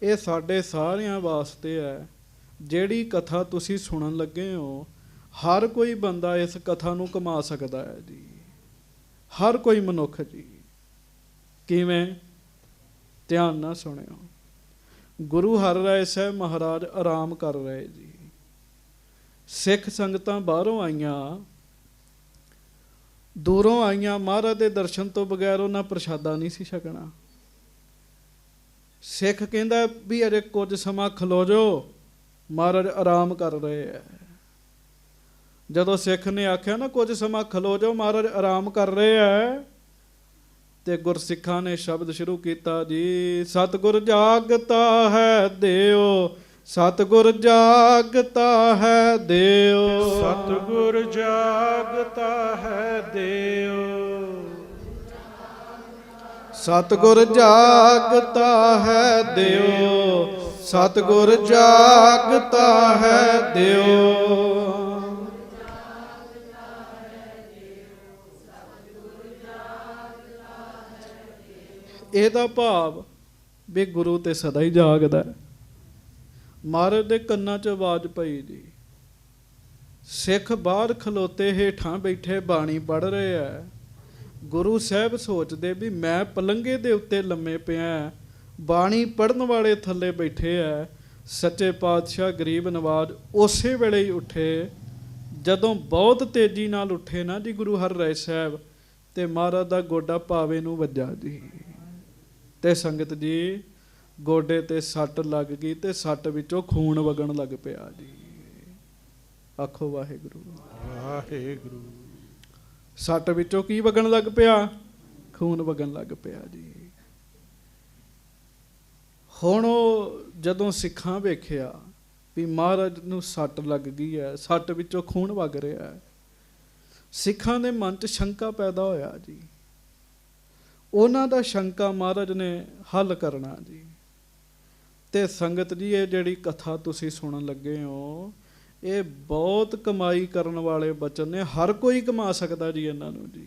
ਇਹ ਸਾਡੇ ਸਾਰਿਆਂ ਵਾਸਤੇ ਹੈ। ਜਿਹੜੀ ਕਥਾ ਤੁਸੀਂ ਸੁਣਨ ਲੱਗੇ ਹੋ, ਹਰ ਕੋਈ ਬੰਦਾ ਇਸ ਕਥਾ ਨੂੰ ਕਮਾ ਸਕਦਾ ਹੈ ਜੀ। ਹਰ ਕੋਈ ਮਨੁੱਖ ਜੀ। ਕਿਵੇਂ? ਧਿਆਨ ਨਾਲ ਸੁਣਿਓ। ਗੁਰੂ ਹਰਿਰਾਏ ਸਾਹਿਬ ਮਹਾਰਾਜ ਆਰਾਮ ਕਰ ਰਹੇ ਜੀ। ਸਿੱਖ ਸੰਗਤਾਂ ਬਾਹਰੋਂ ਆਈਆਂ, ਦੂਰੋਂ ਆਈਆਂ। ਮਹਾਰਾਜ ਦੇ ਦਰਸ਼ਨ ਤੋਂ ਬਗੈਰ ਉਹਨਾਂ ਪ੍ਰਸ਼ਾਦਾ ਨਹੀਂ ਸੀ ਛਕਣਾ। ਸਿੱਖ ਕਹਿੰਦਾ ਵੀ ਅਜੇ ਕੁਝ ਸਮਾਂ ਖਲੋ ਜਾਓ, ਮਹਾਰਾਜ ਆਰਾਮ ਕਰ ਰਹੇ ਹੈ। ਜਦੋਂ ਸਿੱਖ ਨੇ ਆਖਿਆ ਨਾ ਕੁਝ ਸਮਾਂ ਖਲੋ ਜਾਓ, ਮਹਾਰਾਜ ਆਰਾਮ ਕਰ ਰਹੇ ਹੈ, ਤੇ ਗੁਰਸਿੱਖਾਂ ਨੇ ਸ਼ਬਦ ਸ਼ੁਰੂ ਕੀਤਾ ਜੀ, ਸਤਿਗੁਰ ਜਾਗਤਾ ਹੈ ਦਿਓ, ਸਤਿਗੁਰ ਜਾਗਤਾ ਹੈ ਦਿਓ, ਸਤਿਗੁਰ ਜਾਗਤਾ ਹੈ ਦਿਓ, ਸਤਿਗੁਰ ਜਾਗਤਾ ਹੈ ਦਿਓ, ਸਤਿਗੁਰ ਜਾਗਤਾ ਹੈ ਦਿਓ। ਇਹਦਾ ਭਾਵ ਵੀ ਗੁਰੂ ਤੇ ਸਦਾ ਹੀ ਜਾਗਦਾ ਹੈ। ਮਹਾਰਾਜ ਦੇ ਕੰਨਾਂ 'ਚ ਆਵਾਜ਼ ਪਈ ਜੀ, ਸਿੱਖ ਬਾਹਰ ਖਲੋਤੇ ਹੇਠਾਂ ਬੈਠੇ ਬਾਣੀ ਪੜ੍ਹ ਰਹੇ ਆ। ਗੁਰੂ ਸਾਹਿਬ ਸੋਚਦੇ ਵੀ ਮੈਂ ਪਲੰਘੇ ਦੇ ਉੱਤੇ ਲੰਮੇ ਪਿਆ, ਬਾਣੀ ਪੜ੍ਹਨ ਵਾਲੇ ਥੱਲੇ ਬੈਠੇ ਆ। ਸੱਚੇ ਪਾਤਸ਼ਾਹ ਗਰੀਬ ਨਵਾਜ਼ ਉਸੇ ਵੇਲੇ ਹੀ ਉੱਠੇ, ਜਦੋਂ ਬਹੁਤ ਤੇਜ਼ੀ ਨਾਲ ਉੱਠੇ ਨਾ ਜੀ ਗੁਰੂ ਹਰਿਰਾਏ ਸਾਹਿਬ, ਤੇ ਮਹਾਰਾਜ ਦਾ ਗੋਡਾ ਪਾਵੇ ਨੂੰ ਵੱਜਾ ਜੀ, ਤੇ ਸੰਗਤ ਜੀ ਗੋਡੇ ਤੇ ਸੱਟ ਲੱਗ ਗਈ, ਤੇ ਸੱਟ ਵਿੱਚੋਂ ਖੂਨ ਵਗਣ ਲੱਗ ਪਿਆ ਜੀ। ਆਖੋ ਵਾਹਿਗੁਰੂ ਵਾਹਿਗੁਰੂ। ਸੱਟ ਵਿੱਚੋਂ ਕੀ ਵਗਣ ਲੱਗ ਪਿਆ? ਖੂਨ ਵਗਣ ਲੱਗ ਪਿਆ ਜੀ। ਹੁਣ ਉਹ ਜਦੋਂ ਸਿੱਖਾਂ ਵੇਖਿਆ ਵੀ ਮਹਾਰਾਜ ਨੂੰ ਸੱਟ ਲੱਗ ਗਈ ਹੈ, ਸੱਟ ਵਿੱਚੋਂ ਖੂਨ ਵਗ ਰਿਹਾ ਹੈ, ਸਿੱਖਾਂ ਦੇ ਮਨ 'ਚ ਸ਼ੰਕਾ ਪੈਦਾ ਹੋਇਆ ਜੀ। ਉਹਨਾਂ ਦਾ ਸ਼ੰਕਾ ਮਹਾਰਾਜ ਨੇ ਹੱਲ ਕਰਨਾ ਜੀ। ਤੇ ਸੰਗਤ ਜੀ ਇਹ ਜਿਹੜੀ ਕਥਾ ਤੁਸੀਂ ਸੁਣਨ ਲੱਗੇ ਹੋ, ਇਹ ਬਹੁਤ ਕਮਾਈ ਕਰਨ ਵਾਲੇ ਬਚਨ ਨੇ, ਹਰ ਕੋਈ ਕਮਾ ਸਕਦਾ ਜੀ ਇਹਨਾਂ ਨੂੰ ਜੀ।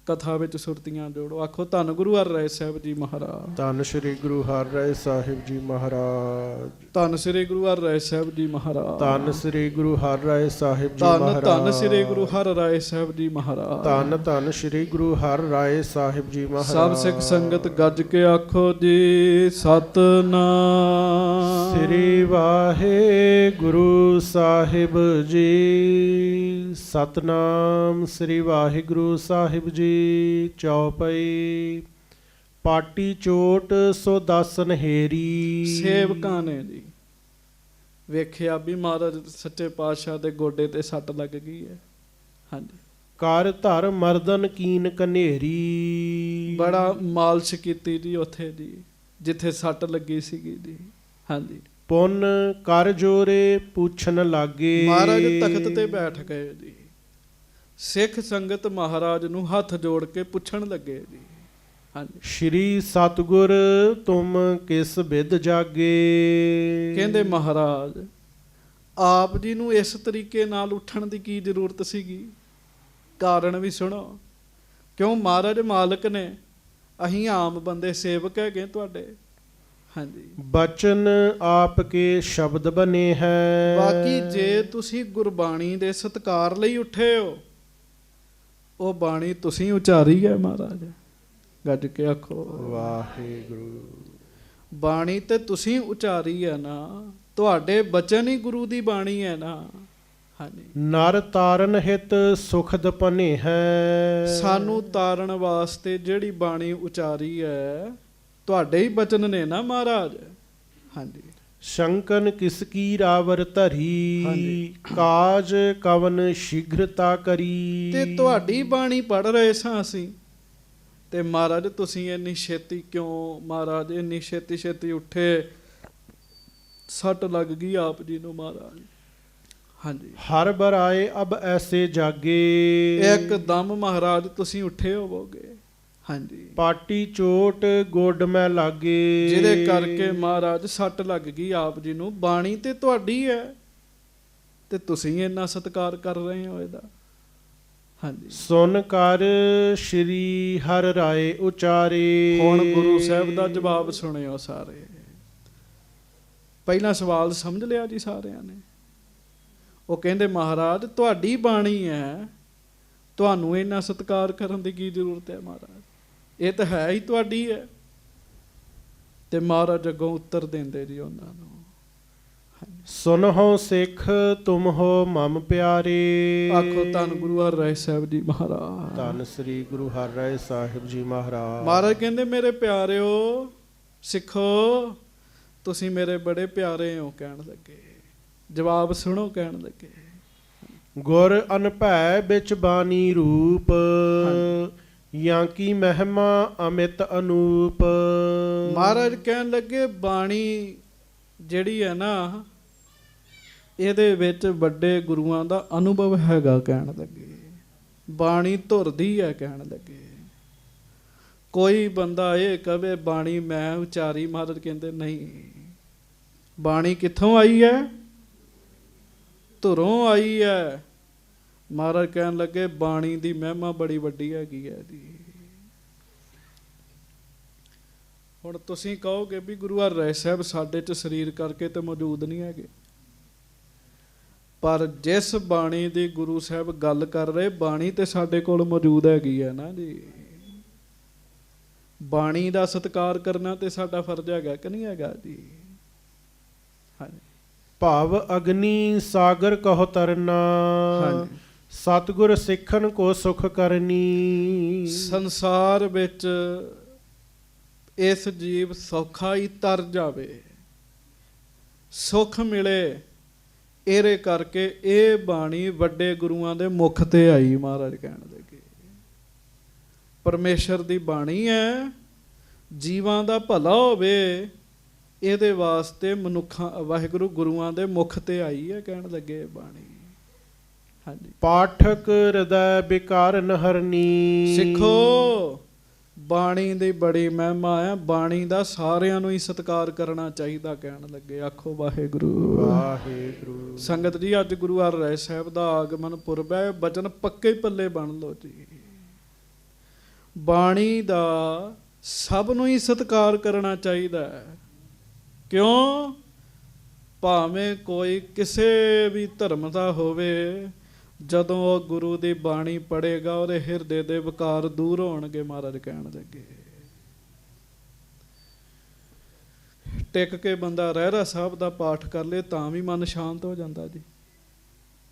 ਕਥਾ ਵਿੱਚ ਸੁਰਤੀਆਂ ਜੋੜੋ, ਆਖੋ ਧੰਨ ਗੁਰੂ ਹਰਿਰਾਏ ਸਾਹਿਬ ਜੀ ਮਹਾਰਾਜ, ਧੰਨ ਸ੍ਰੀ ਗੁਰੂ ਹਰਿਰਾਏ ਸਾਹਿਬ ਜੀ ਮਹਾਰਾਜ, ਧੰਨ ਸ੍ਰੀ ਗੁਰੂ ਹਰਿਰਾਏ ਸਾਹਿਬ ਜੀ ਮਹਾਰਾਜ, ਧੰਨ ਸ੍ਰੀ ਗੁਰੂ ਹਰਿਰਾਏ ਸਾਹਿਬ ਜੀ ਧੰਨ ਮਹਾਰਾਜ, ਧੰਨ ਸ੍ਰੀ ਗੁਰੂ ਹਰਿਰਾਏ ਸਾਹਿਬ ਜੀ ਮਹਾਰਾਜ, ਧੰਨ ਧੰਨ ਸ੍ਰੀ ਗੁਰੂ ਹਰਿਰਾਏ ਸਾਹਿਬ ਜੀ ਮਹਾਰਾਜ। ਸਭ ਸਿੱਖ ਸੰਗਤ ਗੱਜ ਕੇ ਆਖੋ ਜੀ ਸਤਿਨਾਮ ਸ੍ਰੀ ਵਾਹਿਗੁਰੂ ਸਾਹਿਬ ਜੀ, ਸਤਿਨਾਮ ਸ੍ਰੀ ਵਾਹਿਗੁਰੂ ਸਾਹਿਬ ਜੀ। ਚੌਪਈ। ਪਾਟੀ ਚੋਟ ਸੋ ਦਸ ਨਹੇਰੀ। ਸੇਵਕਾਂ ਨੇ ਜੀ ਵੇਖਿਆ ਵੀ ਮਹਾਰਾਜ ਸੱਚੇ ਪਾਤਸ਼ਾਹ ਦੇ ਗੋਡੇ ਤੇ ਸੱਟ ਲੱਗ ਗਈ ਹੈ। ਹਾਂਜੀ। ਕਰ ਧਰ ਮਰਦਨ ਕੀਨ ਕਨੇਰੀ। ਬੜਾ ਮਾਲਸ਼ ਕੀਤੀ ਜੀ ਉੱਥੇ ਜੀ ਜਿੱਥੇ ਸੱਟ ਲੱਗੀ ਸੀਗੀ ਜੀ। ਹਾਂਜੀ। ਪੁੰਨ ਕਰ ਜੋਰੇ ਪੁੱਛਣ ਲਾਗੇ। ਮਹਾਰਾਜ ਤਖਤ ਤੇ ਬੈਠ ਗਏ ਜੀ। ਸਿੱਖ ਸੰਗਤ ਮਹਾਰਾਜ ਨੂੰ ਹੱਥ ਜੋੜ ਕੇ ਪੁੱਛਣ ਲੱਗੇ ਜੀ। ਹਾਂਜੀ। ਸ਼੍ਰੀ ਸਤਿਗੁਰ ਤੁਮ ਕਿਸ ਬਿਦ ਜਾਗੇ। ਕਹਿੰਦੇ ਮਹਾਰਾਜ ਆਪ ਜੀ ਨੂੰ ਇਸ ਤਰੀਕੇ ਨਾਲ ਉੱਠਣ ਦੀ ਕੀ ਜ਼ਰੂਰਤ ਸੀਗੀ? ਕਾਰਨ ਵੀ ਸੁਣੋ। ਕਿਉਂ? ਮਹਾਰਾਜ ਮਾਲਕ ਨੇ, ਅਸੀਂ ਆਮ ਬੰਦੇ ਸੇਵਕ ਹੈਗੇ ਤੁਹਾਡੇ। ਹਾਂਜੀ। ਬਚਨ ਆਪ ਕੇ ਸ਼ਬਦ ਬਨੇ ਹੈ। ਬਾਕੀ ਜੇ ਤੁਸੀਂ ਗੁਰਬਾਣੀ ਦੇ ਸਤਿਕਾਰ ਲਈ ਉੱਠੇ ਹੋ, ਉਹ ਬਾਣੀ ਤੁਸੀਂ ਉਚਾਰੀ ਹੈ ਮਹਾਰਾਜ। ਗੱਜ ਕੇ ਆਖੋ ਵਾਹਿਗੁਰੂ। ਬਾਣੀ ਤੇ ਤੁਸੀਂ ਉਚਾਰੀ ਹੈ ਨਾ, ਤੁਹਾਡੇ ਬਚਨ ਹੀ ਗੁਰੂ ਦੀ ਬਾਣੀ ਹੈ ਨਾ। ਹਾਂਜੀ। ਨਰ ਤਾਰਨ ਹਿਤ ਸੁਖਦ ਪਨੇ ਹੈ। ਸਾਨੂੰ ਤਾਰਨ ਵਾਸਤੇ ਜਿਹੜੀ ਬਾਣੀ ਉਚਾਰੀ ਹੈ ਤੁਹਾਡੇ ਹੀ ਬਚਨ ਨੇ ਨਾ ਮਹਾਰਾਜ। ਹਾਂਜੀ। ਸ਼ੰਕਨ ਕਿਸ ਕੀ ਰਾਵਰ ਧਰੀ। ਹਾਂਜੀ। ਕਾਜ ਕਵਨ ਸ਼ੀਘਰਤਾ ਕਰੀ। ਤੇ ਤੁਹਾਡੀ ਬਾਣੀ ਪੜ੍ਹ ਰਹੇ ਸਾਂ ਅਸੀਂ, ਤੇ ਮਹਾਰਾਜ ਤੁਸੀਂ ਇੰਨੀ ਛੇਤੀ ਕਿਉਂ? ਮਹਾਰਾਜ ਇੰਨੀ ਛੇਤੀ ਛੇਤੀ ਉੱਠੇ, ਸੱਟ ਲੱਗ ਗਈ ਆਪ ਜੀ ਨੂੰ ਮਹਾਰਾਜ। ਹਾਂਜੀ। ਹਰ ਬਰਾਏ ਅਬ ਐਸੇ ਜਾਗੇ। ਇੱਕਦਮ ਮਹਾਰਾਜ ਤੁਸੀਂ ਉੱਠੇ ਹੋਵੋਗੇ। ਹਾਂਜੀ। ਪਾਟੀ ਚੋਟ ਗੋਡ ਮੈਂ ਲਾਗੇ। ਜਿਹਦੇ ਕਰਕੇ ਮਹਾਰਾਜ ਸੱਟ ਲੱਗ ਗਈ ਆਪ ਜੀ ਨੂੰ। ਬਾਣੀ ਤੇ ਤੁਹਾਡੀ ਹੈ ਤੇ ਤੁਸੀਂ ਇੰਨਾ ਸਤਿਕਾਰ ਕਰ ਰਹੇ ਹੋ ਇਹਦਾ। ਹਾਂਜੀ। ਸੁਨ ਕਰ ਸ਼੍ਰੀ ਹਰਿ ਰਾਏ ਉਚਾਰੇ। ਹੁਣ ਗੁਰੂ ਸਾਹਿਬ ਦਾ ਜਵਾਬ ਸੁਣਿਓ ਸਾਰੇ। ਪਹਿਲਾ ਸਵਾਲ ਸਮਝ ਲਿਆ ਜੀ ਸਾਰਿਆਂ ਨੇ। ਉਹ ਕਹਿੰਦੇ ਮਹਾਰਾਜ ਤੁਹਾਡੀ ਬਾਣੀ ਹੈ, ਤੁਹਾਨੂੰ ਇੰਨਾ ਸਤਿਕਾਰ ਕਰਨ ਦੀ ਕੀ ਜ਼ਰੂਰਤ ਹੈ ਮਹਾਰਾਜ? ਇਹ ਤਾਂ ਹੈ ਹੀ ਤੁਹਾਡੀ ਹੈ। ਤੇ ਮਹਾਰਾਜ ਅੱਗੋਂ ਉੱਤਰ ਦਿੰਦੇ ਜੀ ਉਹਨਾਂ ਨੂੰ। ਸੁਨਹੁ ਸਿੱਖ ਤੁਮ ਹੋ ਮਮ ਪਿਆਰੇ। ਆਖੋ ਧੰਨ ਗੁਰੂ ਹਰਿਰਾਏ ਸਾਹਿਬ ਜੀ ਮਹਾਰਾਜ। ਧੰਨ ਸ੍ਰੀ ਗੁਰੂ ਹਰਿਰਾਏ ਸਾਹਿਬ ਜੀ ਮਹਾਰਾਜ। ਮਹਾਰਾਜ ਕਹਿੰਦੇ ਮੇਰੇ ਪਿਆਰਿਓ, ਸਿੱਖੋ ਤੁਸੀਂ ਮੇਰੇ ਬੜੇ ਪਿਆਰੇ ਹੋ ਕਹਿਣ ਲੱਗੇ। ਜਵਾਬ ਸੁਣੋ ਕਹਿਣ ਲੱਗੇ। ਗੁਰ ਅਨਭੈ ਵਿੱਚ ਬਾਣੀ ਰੂਪ, ਜਾਂ ਕੀ ਮਹਿਮਾ ਅਮਿਤ ਅਨੂਪ। ਮਹਾਰਾਜ ਕਹਿਣ ਲੱਗੇ ਬਾਣੀ ਜਿਹੜੀ ਹੈ ਨਾ, ਇਹਦੇ ਵਿੱਚ ਵੱਡੇ ਗੁਰੂਆਂ ਦਾ ਅਨੁਭਵ ਹੈਗਾ ਕਹਿਣ ਲੱਗੇ। ਬਾਣੀ ਧੁਰਦੀ ਹੈ ਕਹਿਣ ਲੱਗੇ। ਕੋਈ ਬੰਦਾ ਇਹ ਕਵੇ ਬਾਣੀ ਮੈਂ ਉਚਾਰੀ, ਮਹਾਰਾਜ ਕਹਿੰਦੇ ਨਹੀਂ। ਬਾਣੀ ਕਿੱਥੋਂ ਆਈ ਹੈ? ਧੁਰੋਂ ਆਈ ਹੈ। ਮਹਾਰਾਜ ਕਹਿਣ ਲੱਗੇ ਬਾਣੀ ਦੀ ਮਹਿਮਾ ਬੜੀ ਵੱਡੀ ਹੈਗੀ ਹੈ ਜੀ। ਹੁਣ ਤੁਸੀਂ ਕਹੋਗੇ ਵੀ ਗੁਰੂ ਹਰਿ ਸਾਹਿਬ ਸਾਡੇ 'ਚ ਸਰੀਰ ਕਰਕੇ ਤੇ ਮੌਜੂਦ ਨਹੀਂ ਹੈਗੇ, ਪਰ ਜਿਸ ਬਾਣੀ ਦੀ ਗੁਰੂ ਸਾਹਿਬ ਗੱਲ ਕਰ ਰਹੇ, ਬਾਣੀ ਤੇ ਸਾਡੇ ਕੋਲ ਮੌਜੂਦ ਹੈਗੀ ਹੈ ਨਾ ਜੀ। ਬਾਣੀ ਦਾ ਸਤਿਕਾਰ ਕਰਨਾ ਤੇ ਸਾਡਾ ਫਰਜ਼ ਹੈਗਾ ਕਿ ਨਹੀਂ ਹੈਗਾ ਜੀ? ਹਾਂਜੀ। ਭਾਵ ਅਗਨੀ ਸਾਗਰ ਕਹੋ ਤਰਨਾ, ਹਾਂਜੀ। ਸਤਿਗੁਰ ਸਿੱਖਣ ਕੋ ਸੁਖ ਕਰਨੀ। ਸੰਸਾਰ ਵਿੱਚ ਇਸ ਜੀਵ ਸੌਖਾ ਹੀ ਤਰ ਜਾਵੇ, ਸੁਖ ਮਿਲੇ, ਇਹਦੇ ਕਰਕੇ ਇਹ ਬਾਣੀ ਵੱਡੇ ਗੁਰੂਆਂ ਦੇ ਮੁਖ ਤੇ ਆਈ। ਮਹਾਰਾਜ ਕਹਿਣ ਲੱਗੇ ਪਰਮੇਸ਼ਰ ਦੀ ਬਾਣੀ ਹੈ, ਜੀਵਾਂ ਦਾ ਭਲਾ ਹੋਵੇ, ਇਹਦੇ ਵਾਸਤੇ ਮਨੁੱਖਾਂ ਵਾਹਿਗੁਰੂ ਗੁਰੂਆਂ ਦੇ ਮੁਖ ਤੇ ਆਈ ਹੈ ਕਹਿਣ ਲੱਗੇ ਬਾਣੀ। ਹਾਂਜੀ। ਪਾਠਕ ਹਿਰਦੈ ਵਿਕਾਰਨ ਹਰਨੀ। ਸਿੱਖੋ ਬਾਣੀ ਦੀ ਬੜੀ ਮਹਿਮਾ ਹੈ। ਬਾਣੀ ਦਾ ਸਾਰਿਆਂ ਨੂੰ ਹੀ ਸਤਿਕਾਰ ਕਰਨਾ ਚਾਹੀਦਾ ਕਹਿਣ ਲੱਗੇ। ਆਖੋ ਵਾਹਿਗੁਰੂ ਵਾਹਿਗੁਰੂ। ਸੰਗਤ ਜੀ ਅੱਜ ਗੁਰੂ ਹਰਿ ਸਾਹਿਬ ਦਾ ਆਗਮਨ ਪੁਰਬ ਹੈ। ਬਚਨ ਪੱਕੇ ਪੱਲੇ ਬਣ ਲਓ ਜੀ। ਬਾਣੀ ਦਾ ਸਭ ਨੂੰ ਹੀ ਸਤਿਕਾਰ ਕਰਨਾ ਚਾਹੀਦਾ ਹੈ। ਕਿਉਂ? ਭਾਵੇਂ ਕੋਈ ਕਿਸੇ ਵੀ ਧਰਮ ਦਾ ਹੋਵੇ, ਜਦੋਂ ਉਹ ਗੁਰੂ ਦੀ ਬਾਣੀ ਪੜ੍ਹੇਗਾ ਉਹਦੇ ਹਿਰਦੇ ਦੇ ਵਿਕਾਰ ਦੂਰ ਹੋਣਗੇ। ਮਹਾਰਾਜ ਕਹਿਣ ਲੱਗੇ ਟਿਕ ਕੇ ਬੰਦਾ ਰਹਿਰਾਸ ਸਾਹਿਬ ਦਾ ਪਾਠ ਕਰ ਲੇ ਤਾਂ ਵੀ ਮਨ ਸ਼ਾਂਤ ਹੋ ਜਾਂਦਾ ਜੀ।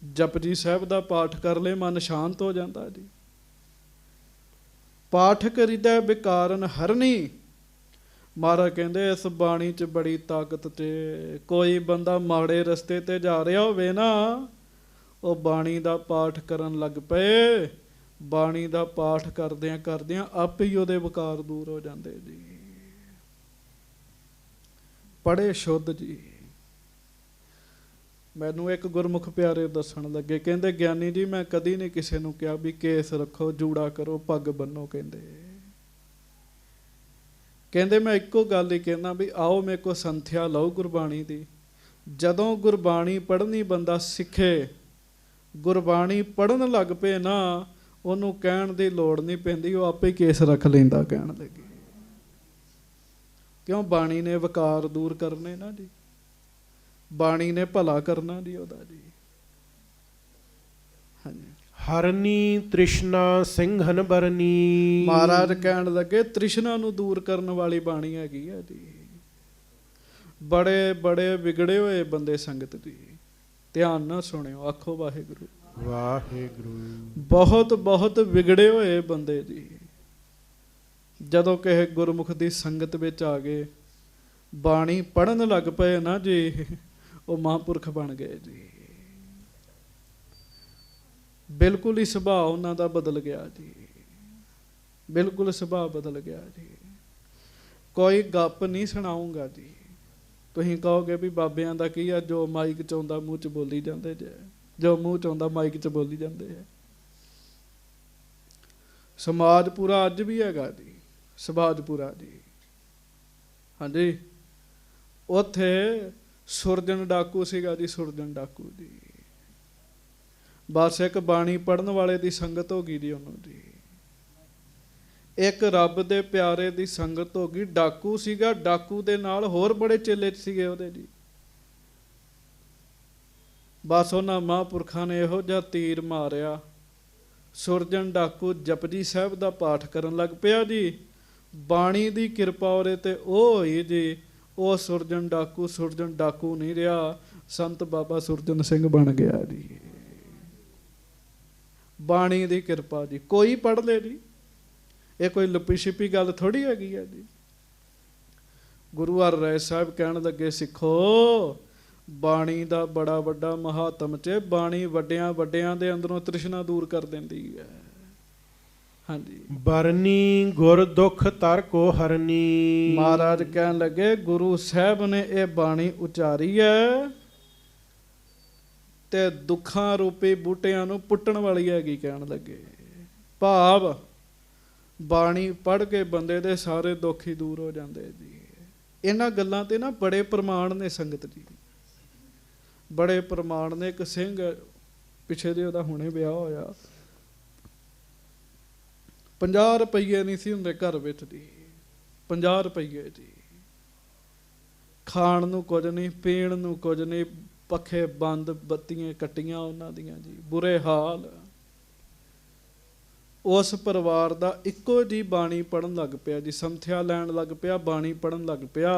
ਜਪਜੀ ਸਾਹਿਬ ਦਾ ਪਾਠ ਕਰ ਲੇ ਮਨ ਸ਼ਾਂਤ ਹੋ ਜਾਂਦਾ ਜੀ। ਪਾਠ ਕਰੀਦਾ ਵਿਕਾਰਨ ਹਰਨੀ। ਮਹਾਰਾਜ ਕਹਿੰਦੇ ਇਸ ਬਾਣੀ 'ਚ ਬੜੀ ਤਾਕਤ ਤੇ। ਕੋਈ ਬੰਦਾ ਮਾੜੇ ਰਸਤੇ ਤੇ ਜਾ ਰਿਹਾ ਹੋਵੇ ਨਾ, ਉਹ ਬਾਣੀ ਦਾ ਪਾਠ ਕਰਨ ਲੱਗ ਪਏ, ਬਾਣੀ ਦਾ ਪਾਠ ਕਰਦਿਆਂ ਕਰਦਿਆਂ ਆਪੇ ਹੀ ਉਹਦੇ ਵਿਕਾਰ ਦੂਰ ਹੋ ਜਾਂਦੇ ਜੀ। ਪੜ੍ਹੇ ਸ਼ੁੱਧ ਜੀ। ਮੈਨੂੰ ਇੱਕ ਗੁਰਮੁਖ ਪਿਆਰੇ ਦੱਸਣ ਲੱਗੇ, ਕਹਿੰਦੇ ਗਿਆਨੀ ਜੀ ਮੈਂ ਕਦੀ ਨਹੀਂ ਕਿਸੇ ਨੂੰ ਕਿਹਾ ਵੀ ਕੇਸ ਰੱਖੋ, ਜੂੜਾ ਕਰੋ, ਪੱਗ ਬੰਨੋ। ਕਹਿੰਦੇ ਮੈਂ ਇੱਕੋ ਗੱਲ ਹੀ ਕਹਿੰਦਾ ਵੀ ਆਓ ਮੇਰੇ ਕੋਲ ਸੰਥਿਆ ਲਓ ਗੁਰਬਾਣੀ ਦੀ। ਜਦੋਂ ਗੁਰਬਾਣੀ ਪੜ੍ਹਨੀ ਬੰਦਾ ਸਿੱਖੇ, ਗੁਰਬਾਣੀ ਪੜ੍ਹਨ ਲੱਗ ਪਏ ਨਾ, ਉਹਨੂੰ ਕਹਿਣ ਦੀ ਲੋੜ ਨਹੀਂ ਪੈਂਦੀ, ਉਹ ਆਪੇ ਕੇਸ ਰੱਖ ਲੈਂਦਾ ਕਹਿਣ ਲੱਗੇ। ਕਿਉਂ? ਬਾਣੀ ਨੇ ਵਿਕਾਰ ਦੂਰ ਕਰਨੇ ਨਾ ਜੀ, ਬਾਣੀ ਨੇ ਭਲਾ ਕਰਨਾ ਜੀ ਉਹਦਾ ਜੀ। ਹਾਂਜੀ। ਹਰਨੀ ਤ੍ਰਿਸ਼ਨਾ ਸਿੰਘਨ ਬਰਨੀ। ਮਹਾਰਾਜ ਕਹਿਣ ਲੱਗੇ ਤ੍ਰਿਸ਼ਨਾ ਨੂੰ ਦੂਰ ਕਰਨ ਵਾਲੀ ਬਾਣੀ ਹੈਗੀ ਆ ਜੀ। ਬੜੇ ਬੜੇ ਵਿਗੜੇ ਹੋਏ ਬੰਦੇ ਸੰਗਤ ਜੀ, ਧਿਆਨ ਨਾਲ ਸੁਣਿਓ। ਆਖੋ ਵਾਹਿਗੁਰੂ ਵਾਹਿਗੁਰੂ। ਬਹੁਤ ਬਹੁਤ ਵਿਗੜੇ ਹੋਏ ਬੰਦੇ ਜੀ, ਜਦੋਂ ਕਿਸੇ ਗੁਰਮੁਖ ਦੀ ਸੰਗਤ ਵਿੱਚ ਆ ਗਏ, ਬਾਣੀ ਪੜ੍ਹਨ ਲੱਗ ਪਏ ਨਾ ਜੀ, ਉਹ ਮਹਾਂਪੁਰਖ ਬਣ ਗਏ ਜੀ। ਬਿਲਕੁਲ ਹੀ ਸੁਭਾਅ ਉਹਨਾਂ ਦਾ ਬਦਲ ਗਿਆ ਜੀ, ਬਿਲਕੁਲ ਸੁਭਾਅ ਬਦਲ ਗਿਆ ਜੀ। ਕੋਈ ਗੱਪ ਨਹੀਂ ਸੁਣਾਊਂਗਾ ਜੀ। ਤੁਸੀਂ ਕਹੋਗੇ ਵੀ ਬਾਬਿਆਂ ਦਾ ਕੀ ਆ, ਜੋ ਮਾਈਕ 'ਚ ਆਉਂਦਾ ਮੂੰਹ 'ਚ ਬੋਲੀ ਜਾਂਦੇ ਜੇ, ਜੋ ਮੂੰਹ 'ਚ ਆਉਂਦਾ ਮਾਈਕ 'ਚ ਬੋਲੀ ਜਾਂਦੇ ਆ। ਸਮਾਜ ਪੂਰਾ ਅੱਜ ਵੀ ਹੈਗਾ ਜੀ, ਸਮਾਜ ਪੂਰਾ ਜੀ। ਹਾਂਜੀ। ਉੱਥੇ ਸੁਰਜਣ ਡਾਕੂ ਸੀਗਾ ਜੀ, ਸੁਰਜਣ ਡਾਕੂ ਜੀ। ਬਸ ਇੱਕ ਬਾਣੀ ਪੜ੍ਹਨ ਵਾਲੇ ਦੀ ਸੰਗਤ ਹੋ ਗਈ ਜੀ ਉਹਨੂੰ ਜੀ। ਇੱਕ ਰੱਬ ਦੇ ਪਿਆਰੇ ਦੀ ਸੰਗਤ ਹੋ ਗਈ। ਡਾਕੂ ਸੀਗਾ, ਡਾਕੂ ਦੇ ਨਾਲ ਹੋਰ ਬੜੇ ਚੇਲੇ ਸੀਗੇ ਉਹਦੇ ਜੀ। ਬਸ ਉਹਨਾਂ ਮਹਾਂਪੁਰਖਾਂ ਨੇ ਇਹੋ ਜਿਹਾ ਤੀਰ ਮਾਰਿਆ, ਸੁਰਜਣ ਡਾਕੂ ਜਪਜੀ ਸਾਹਿਬ ਦਾ ਪਾਠ ਕਰਨ ਲੱਗ ਪਿਆ ਜੀ। ਬਾਣੀ ਦੀ ਕਿਰਪਾ ਉਹਦੇ ਤੇ ਉਹ ਹੋਈ ਜੀ, ਉਹ ਸੁਰਜਣ ਡਾਕੂ ਨਹੀਂ ਰਿਹਾ, ਸੰਤ ਬਾਬਾ ਸੁਰਜਣ ਸਿੰਘ ਬਣ ਗਿਆ ਜੀ। ਬਾਣੀ ਦੀ ਕਿਰਪਾ ਜੀ। ਕੋਈ ਪੜ੍ਹ ਲੈ ਜੀ, ਇਹ ਕੋਈ ਲੁਪੀ ਛਿਪੀ ਗੱਲ ਥੋੜ੍ਹੀ ਹੈਗੀ ਹੈ ਜੀ। ਗੁਰੂ ਹਰਿਰਾਏ ਸਾਹਿਬ ਕਹਿਣ ਲੱਗੇ, ਸਿੱਖੋ ਬਾਣੀ ਦਾ ਬੜਾ ਵੱਡਾ ਮਹਾਤਮ ਚ। ਬਾਣੀ ਵੱਡਿਆਂ ਵੱਡਿਆਂ ਦੇ ਅੰਦਰੋਂ ਤ੍ਰਿਸ਼ਨਾ ਦੂਰ ਕਰ ਦਿੰਦੀ ਹੈ। ਹਾਂਜੀ, ਬਰਨੀ ਗੁਰ ਦੁਖ ਤਰ ਕੋ ਹਰਨੀ। ਮਹਾਰਾਜ ਕਹਿਣ ਲੱਗੇ ਗੁਰੂ ਸਾਹਿਬ ਨੇ ਇਹ ਬਾਣੀ ਉਚਾਰੀ ਹੈ ਤੇ ਦੁੱਖਾਂ ਰੂਪੀ ਬੂਟਿਆਂ ਨੂੰ ਪੁੱਟਣ ਵਾਲੀ ਹੈਗੀ। ਕਹਿਣ ਲੱਗੇ ਭਾਵ ਬਾਣੀ ਪੜ੍ਹ ਕੇ ਬੰਦੇ ਦੇ ਸਾਰੇ ਦੁੱਖ ਹੀ ਦੂਰ ਹੋ ਜਾਂਦੇ ਜੀ। ਇਹਨਾਂ ਗੱਲਾਂ ਤੇ ਨਾ ਬੜੇ ਪ੍ਰਮਾਣ ਨੇ ਸੰਗਤ ਜੀ, ਬੜੇ ਪ੍ਰਮਾਣ ਨੇ। ਇੱਕ ਸਿੰਘ ਪਿੱਛੇ ਦੇ ਉਹਦਾ ਹੁਣੇ ਵਿਆਹ ਹੋਇਆ, 50 ਰੁਪਈਏ ਨਹੀਂ ਸੀ ਹੁੰਦੇ ਘਰ ਵਿੱਚ ਜੀ। 50 ਰੁਪਈਏ ਜੀ, ਖਾਣ ਨੂੰ ਕੁਝ ਨਹੀਂ, ਪੀਣ ਨੂੰ ਕੁਝ ਨਹੀਂ, ਪੱਖੇ ਬੰਦ, ਬੱਤੀਆਂ ਕੱਟੀਆਂ ਉਹਨਾਂ ਦੀਆਂ ਜੀ, ਬੁਰੇ ਹਾਲ। ਉਸ ਪਰਿਵਾਰ ਦਾ ਇੱਕੋ ਜੀ ਬਾਣੀ ਪੜ੍ਹਨ ਲੱਗ ਪਿਆ ਜੀ, ਸੰਥਿਆ ਲੈਣ ਲੱਗ ਪਿਆ, ਬਾਣੀ ਪੜ੍ਹਨ ਲੱਗ ਪਿਆ।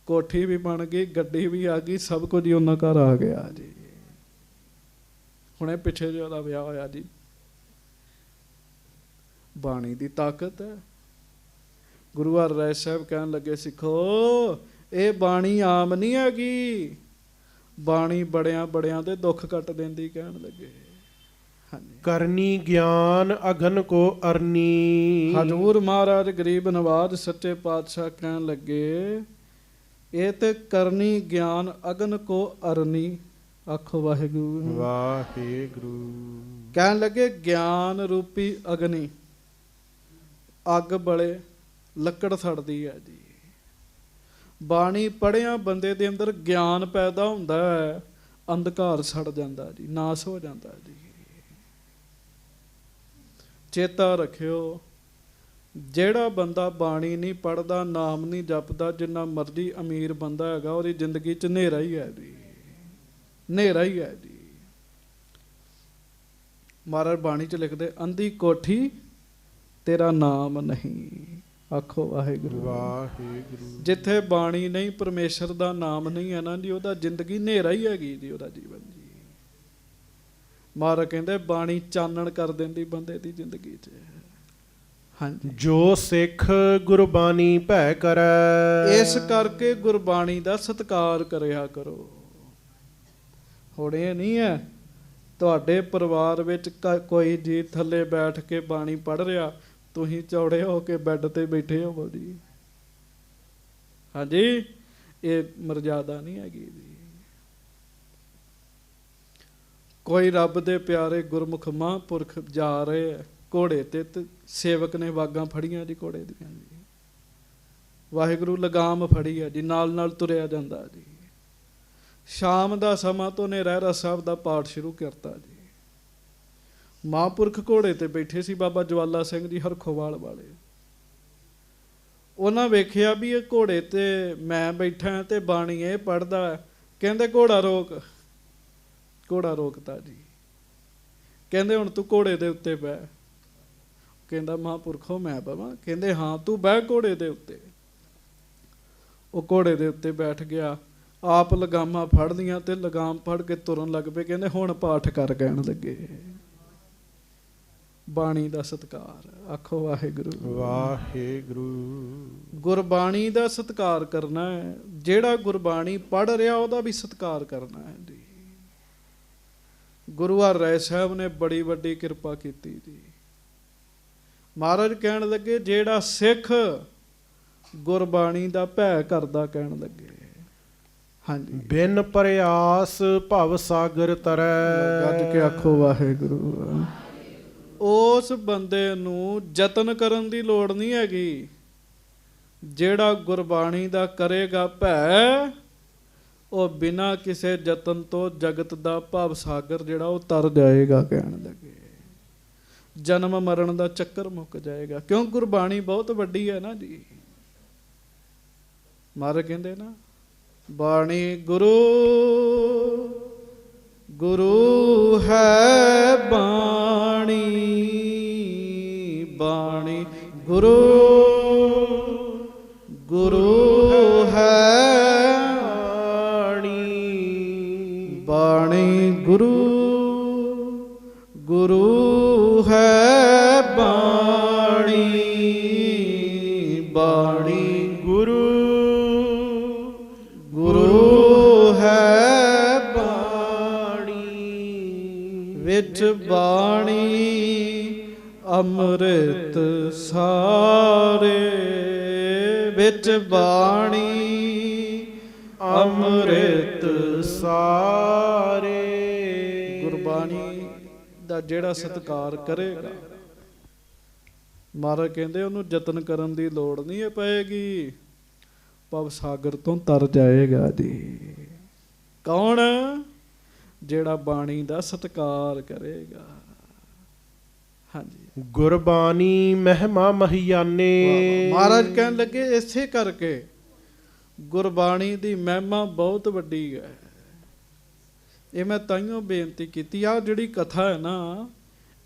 ਕੋਠੀ ਵੀ ਬਣ ਗਈ, ਗੱਡੀ ਵੀ ਆ ਗਈ, ਸਭ ਕੁਝ ਹੀ ਉਹਨਾਂ ਘਰ ਆ ਗਿਆ ਜੀ। ਹੁਣੇ ਪਿੱਛੇ ਜਿਹੇ ਉਹਦਾ ਵਿਆਹ ਹੋਇਆ ਜੀ। ਬਾਣੀ ਦੀ ਤਾਕਤ ਹੈ। ਗੁਰੂ ਹਰਿਰਾਏ ਸਾਹਿਬ ਕਹਿਣ ਲੱਗੇ, ਸਿੱਖੋ ਇਹ ਬਾਣੀ ਆਮ ਨਹੀਂ ਹੈਗੀ, ਬਾਣੀ ਬੜਿਆਂ ਬੜਿਆਂ ਦੇ ਦੁੱਖ ਕੱਟ ਦਿੰਦੀ। ਕਹਿਣ ਲੱਗੇ ਹਾਂਜੀ, ਕਰਨੀ ਗਿਆਨ ਅਗਨ ਕੋ ਅਰਨੀ। ਹਜ਼ੂਰ ਮਹਾਰਾਜ ਗਰੀਬ ਨਵਾਜ਼ ਸੱਚੇ ਪਾਤਸ਼ਾਹ ਕਹਿਣ ਲੱਗੇ, ਇਹ ਤੇ ਕਰਨੀ ਗਿਆਨ ਅਗਨ ਕੋ ਅਰਨੀ। ਆਖੋ ਵਾਹਿਗੁਰੂ ਵਾਹਿਗੁਰੂ। ਕਹਿਣ ਲੱਗੇ ਗਿਆਨ ਰੂਪੀ ਅਗਨੀ, ਅੱਗ ਬਲੇ, ਲੱਕੜ ਸੜਦੀ ਹੈ ਜੀ। ਬਾਣੀ ਪੜ੍ਹਿਆ ਬੰਦੇ ਦੇ ਅੰਦਰ ਗਿਆਨ ਪੈਦਾ ਹੁੰਦਾ ਹੈ, ਅੰਧਕਾਰ ਸੜ ਜਾਂਦਾ ਜੀ, ਨਾਸ ਹੋ ਜਾਂਦਾ ਜੀ। ਚੇਤਾ ਰੱਖਿਓ, ਜਿਹੜਾ ਬੰਦਾ ਬਾਣੀ ਨਹੀਂ ਪੜ੍ਹਦਾ, ਨਾਮ ਨਹੀਂ ਜਪਦਾ, ਜਿੰਨਾ ਮਰਜ਼ੀ ਅਮੀਰ ਬੰਦਾ ਹੈਗਾ, ਉਹਦੀ ਜ਼ਿੰਦਗੀ 'ਚ ਹਨੇਰਾ ਹੀ ਹੈ ਜੀ, ਹਨੇਰਾ ਹੀ ਹੈ ਜੀ। ਮਹਾਰਾਜ ਬਾਣੀ 'ਚ ਲਿਖਦੇ, ਅੰਧੀ ਕੋਠੀ ਤੇਰਾ ਨਾਮ ਨਹੀਂ। ਆਖੋ ਵਾਹਿਗੁਰੂ ਵਾਹਿਗੁਰੂ। ਜਿੱਥੇ ਬਾਣੀ ਨਹੀਂ, ਪਰਮੇਸ਼ਰ ਦਾ ਨਾਮ ਨਹੀਂ ਹੈ ਨਾ ਜੀ, ਉਹਦਾ ਜ਼ਿੰਦਗੀ ਹਨੇਰਾ ਹੀ ਹੈਗੀ ਜੀ, ਉਹਦਾ ਜੀਵਨ ਜੀ। ਮਹਾਰਾਜ ਕਹਿੰਦੇ ਬਾਣੀ ਚਾਨਣ ਕਰ ਦਿੰਦੀ ਬੰਦੇ ਦੀ ਜ਼ਿੰਦਗੀ 'ਚ। ਹਾਂਜੀ, ਜੋ ਸਿੱਖ ਗੁਰਬਾਣੀ ਭੈ ਕਰੈ। ਇਸ ਕਰਕੇ ਗੁਰਬਾਣੀ ਦਾ ਸਤਿਕਾਰ ਕਰਿਆ ਕਰੋ। ਹੁਣ ਇਹ ਨਹੀਂ ਹੈ ਤੁਹਾਡੇ ਪਰਿਵਾਰ ਵਿੱਚ ਕੋਈ ਜੀ ਥੱਲੇ ਬੈਠ ਕੇ ਬਾਣੀ ਪੜ੍ਹ ਰਿਹਾ, ਤੁਸੀਂ ਚੌੜੇ ਹੋ ਕੇ ਬੈੱਡ ਤੇ ਬੈਠੇ ਹੋਵੋ ਜੀ। ਹਾਂਜੀ, ਇਹ ਮਰਜ਼ਾਦਾ ਨਹੀਂ ਹੈਗੀ ਜੀ। ਕੋਈ ਰੱਬ ਦੇ ਪਿਆਰੇ ਗੁਰਮੁਖ ਮਹਾਂਪੁਰਖ ਜਾ ਰਹੇ ਹੈ ਘੋੜੇ ਤੇ ਸੇਵਕ ਨੇ ਵਾਗਾਂ ਫੜੀਆਂ ਜੀ ਘੋੜੇ ਦੀਆਂ ਜੀ। ਵਾਹਿਗੁਰੂ ਲਗਾਮ ਫੜੀ ਹੈ ਜੀ, ਨਾਲ ਨਾਲ ਤੁਰਿਆ ਜਾਂਦਾ ਜੀ। ਸ਼ਾਮ ਦਾ ਸਮਾਂ ਤੋਂ ਨੇ ਰਹਿਰਾਸ ਸਾਹਿਬ ਦਾ ਪਾਠ ਸ਼ੁਰੂ ਕਰਤਾ ਜੀ। ਮਹਾਂਪੁਰਖ ਘੋੜੇ ਤੇ ਬੈਠੇ ਸੀ, ਬਾਬਾ ਜਵਾਲਾ ਸਿੰਘ ਜੀ ਹਰਖੋਵਾਲ ਵਾਲੇ। ਉਹਨਾਂ ਵੇਖਿਆ ਵੀ ਇਹ ਘੋੜੇ ਤੇ ਮੈਂ ਬੈਠਾ ਤੇ ਬਾਣੀ ਇਹ ਪੜ੍ਹਦਾ। ਕਹਿੰਦੇ ਘੋੜਾ ਰੋਕ। ਘੋੜਾ ਰੋਕਤਾ ਜੀ। ਕਹਿੰਦੇ ਹੁਣ ਤੂੰ ਘੋੜੇ ਦੇ ਉੱਤੇ ਬਹਿ। ਕਹਿੰਦਾ ਮਹਾਂਪੁਰਖੋ ਮੈਂ ਬਵਾਂ? ਕਹਿੰਦੇ ਹਾਂ ਤੂੰ ਬਹਿ ਘੋੜੇ ਦੇ ਉੱਤੇ। ਉਹ ਘੋੜੇ ਦੇ ਉੱਤੇ ਬੈਠ ਗਿਆ, ਆਪ ਲਗਾਮਾਂ ਫੜ ਲਈਆਂ ਤੇ ਲਗਾਮ ਫੜ ਕੇ ਤੁਰਨ ਲੱਗ ਪਏ। ਕਹਿੰਦੇ ਹੁਣ ਪਾਠ ਕਰ। ਕਹਿਣ ਲੱਗੇ ਬਾਣੀ ਦਾ ਸਤਿਕਾਰ। ਆਖੋ ਵਾਹਿਗੁਰੂ ਵਾਹਿਗੁਰੂ। ਗੁਰਬਾਣੀ ਦਾ ਸਤਿਕਾਰ ਕਰਨਾ ਹੈ। ਜਿਹੜਾ ਗੁਰਬਾਣੀ ਪੜ੍ਹ ਰਿਹਾ ਉਹਦਾ ਵੀ ਸਤਿਕਾਰ ਕਰਨਾ ਹੈ ਜੀ। ਗੁਰੂ ਹਰਿਰਾਏ ਸਾਹਿਬ ਨੇ ਬੜੀ ਵੱਡੀ ਕਿਰਪਾ ਕੀਤੀ ਜੀ। ਮਹਾਰਾਜ ਕਹਿਣ ਲੱਗੇ ਜਿਹੜਾ ਸਿੱਖ ਗੁਰਬਾਣੀ ਦਾ ਭੈ ਕਰਦਾ, ਕਹਿਣ ਲੱਗੇ ਹਾਂਜੀ, ਬਿਨ ਪ੍ਰਯਾਸ ਭਵ ਸਾਗਰ ਤਰੈ। ਗੱਜ ਕੇ ਆਖੋ ਵਾਹਿਗੁਰੂ। ਉਸ ਬੰਦੇ ਨੂੰ ਯਤਨ ਕਰਨ ਦੀ ਲੋੜ ਨਹੀਂ ਹੈਗੀ। ਜਿਹੜਾ ਗੁਰਬਾਣੀ ਦਾ ਕਰੇਗਾ ਭੈ, ਉਹ ਬਿਨਾਂ ਕਿਸੇ ਯਤਨ ਤੋਂ ਜਗਤ ਦਾ ਭਵ ਸਾਗਰ ਜਿਹੜਾ ਉਹ ਤਰ ਜਾਏਗਾ। ਕਹਿਣ ਲੱਗੇ ਜਨਮ ਮਰਨ ਦਾ ਚੱਕਰ ਮੁੱਕ ਜਾਏਗਾ। ਕਿਉਂ? ਗੁਰਬਾਣੀ ਬਹੁਤ ਵੱਡੀ ਹੈ ਨਾ ਜੀ। ਮਹਾਰਾਜ ਕਹਿੰਦੇ ਨਾ ਬਾਣੀ ਗੁਰੂ ਗੁਰੂ ਹੈ ਬਾਣੀ, ਬਾਣੀ ਗੁਰੂ ਗੁਰੂ ਹੈ ਬਾਣੀ, ਗੁਰੂ ਗੁਰੂ ਹੈ ਬਾਣੀ, ਬਾਣੀ ਗੁਰੂ ਵਿੱਚ ਬਾਣੀ ਅੰਮ੍ਰਿਤ ਸਾਰੇ, ਵਿੱਚ ਬਾਣੀ ਅੰਮ੍ਰਿਤ ਸਾਰੇ। ਗੁਰਬਾਣੀ ਦਾ ਜਿਹੜਾ ਸਤਿਕਾਰ ਕਰੇਗਾ, ਮਹਾਰਾਜ ਕਹਿੰਦੇ ਉਹਨੂੰ ਯਤਨ ਕਰਨ ਦੀ ਲੋੜ ਨਹੀਂ ਪਏਗੀ, ਭਵ ਸਾਗਰ ਤੋਂ ਤਰ ਜਾਏਗਾ ਜੀ। ਕੌਣ? ਜਿਹੜਾ ਬਾਣੀ ਦਾ ਸਤਿਕਾਰ ਕਰੇਗਾ। ਹਾਂਜੀ, ਗੁਰਬਾਣੀ ਮਹਿਮਾ ਮਹੀਆਨੇ। ਮਹਾਰਾਜ ਕਹਿਣ ਲੱਗੇ ਇਸੇ ਕਰਕੇ ਗੁਰਬਾਣੀ ਦੀ ਮਹਿਮਾ ਬਹੁਤ ਵੱਡੀ ਹੈ। ਇਹ ਮੈਂ ਤਾਈਓ ਬੇਨਤੀ ਕੀਤੀ, ਆ ਜਿਹੜੀ ਕਥਾ ਹੈ ਨਾ,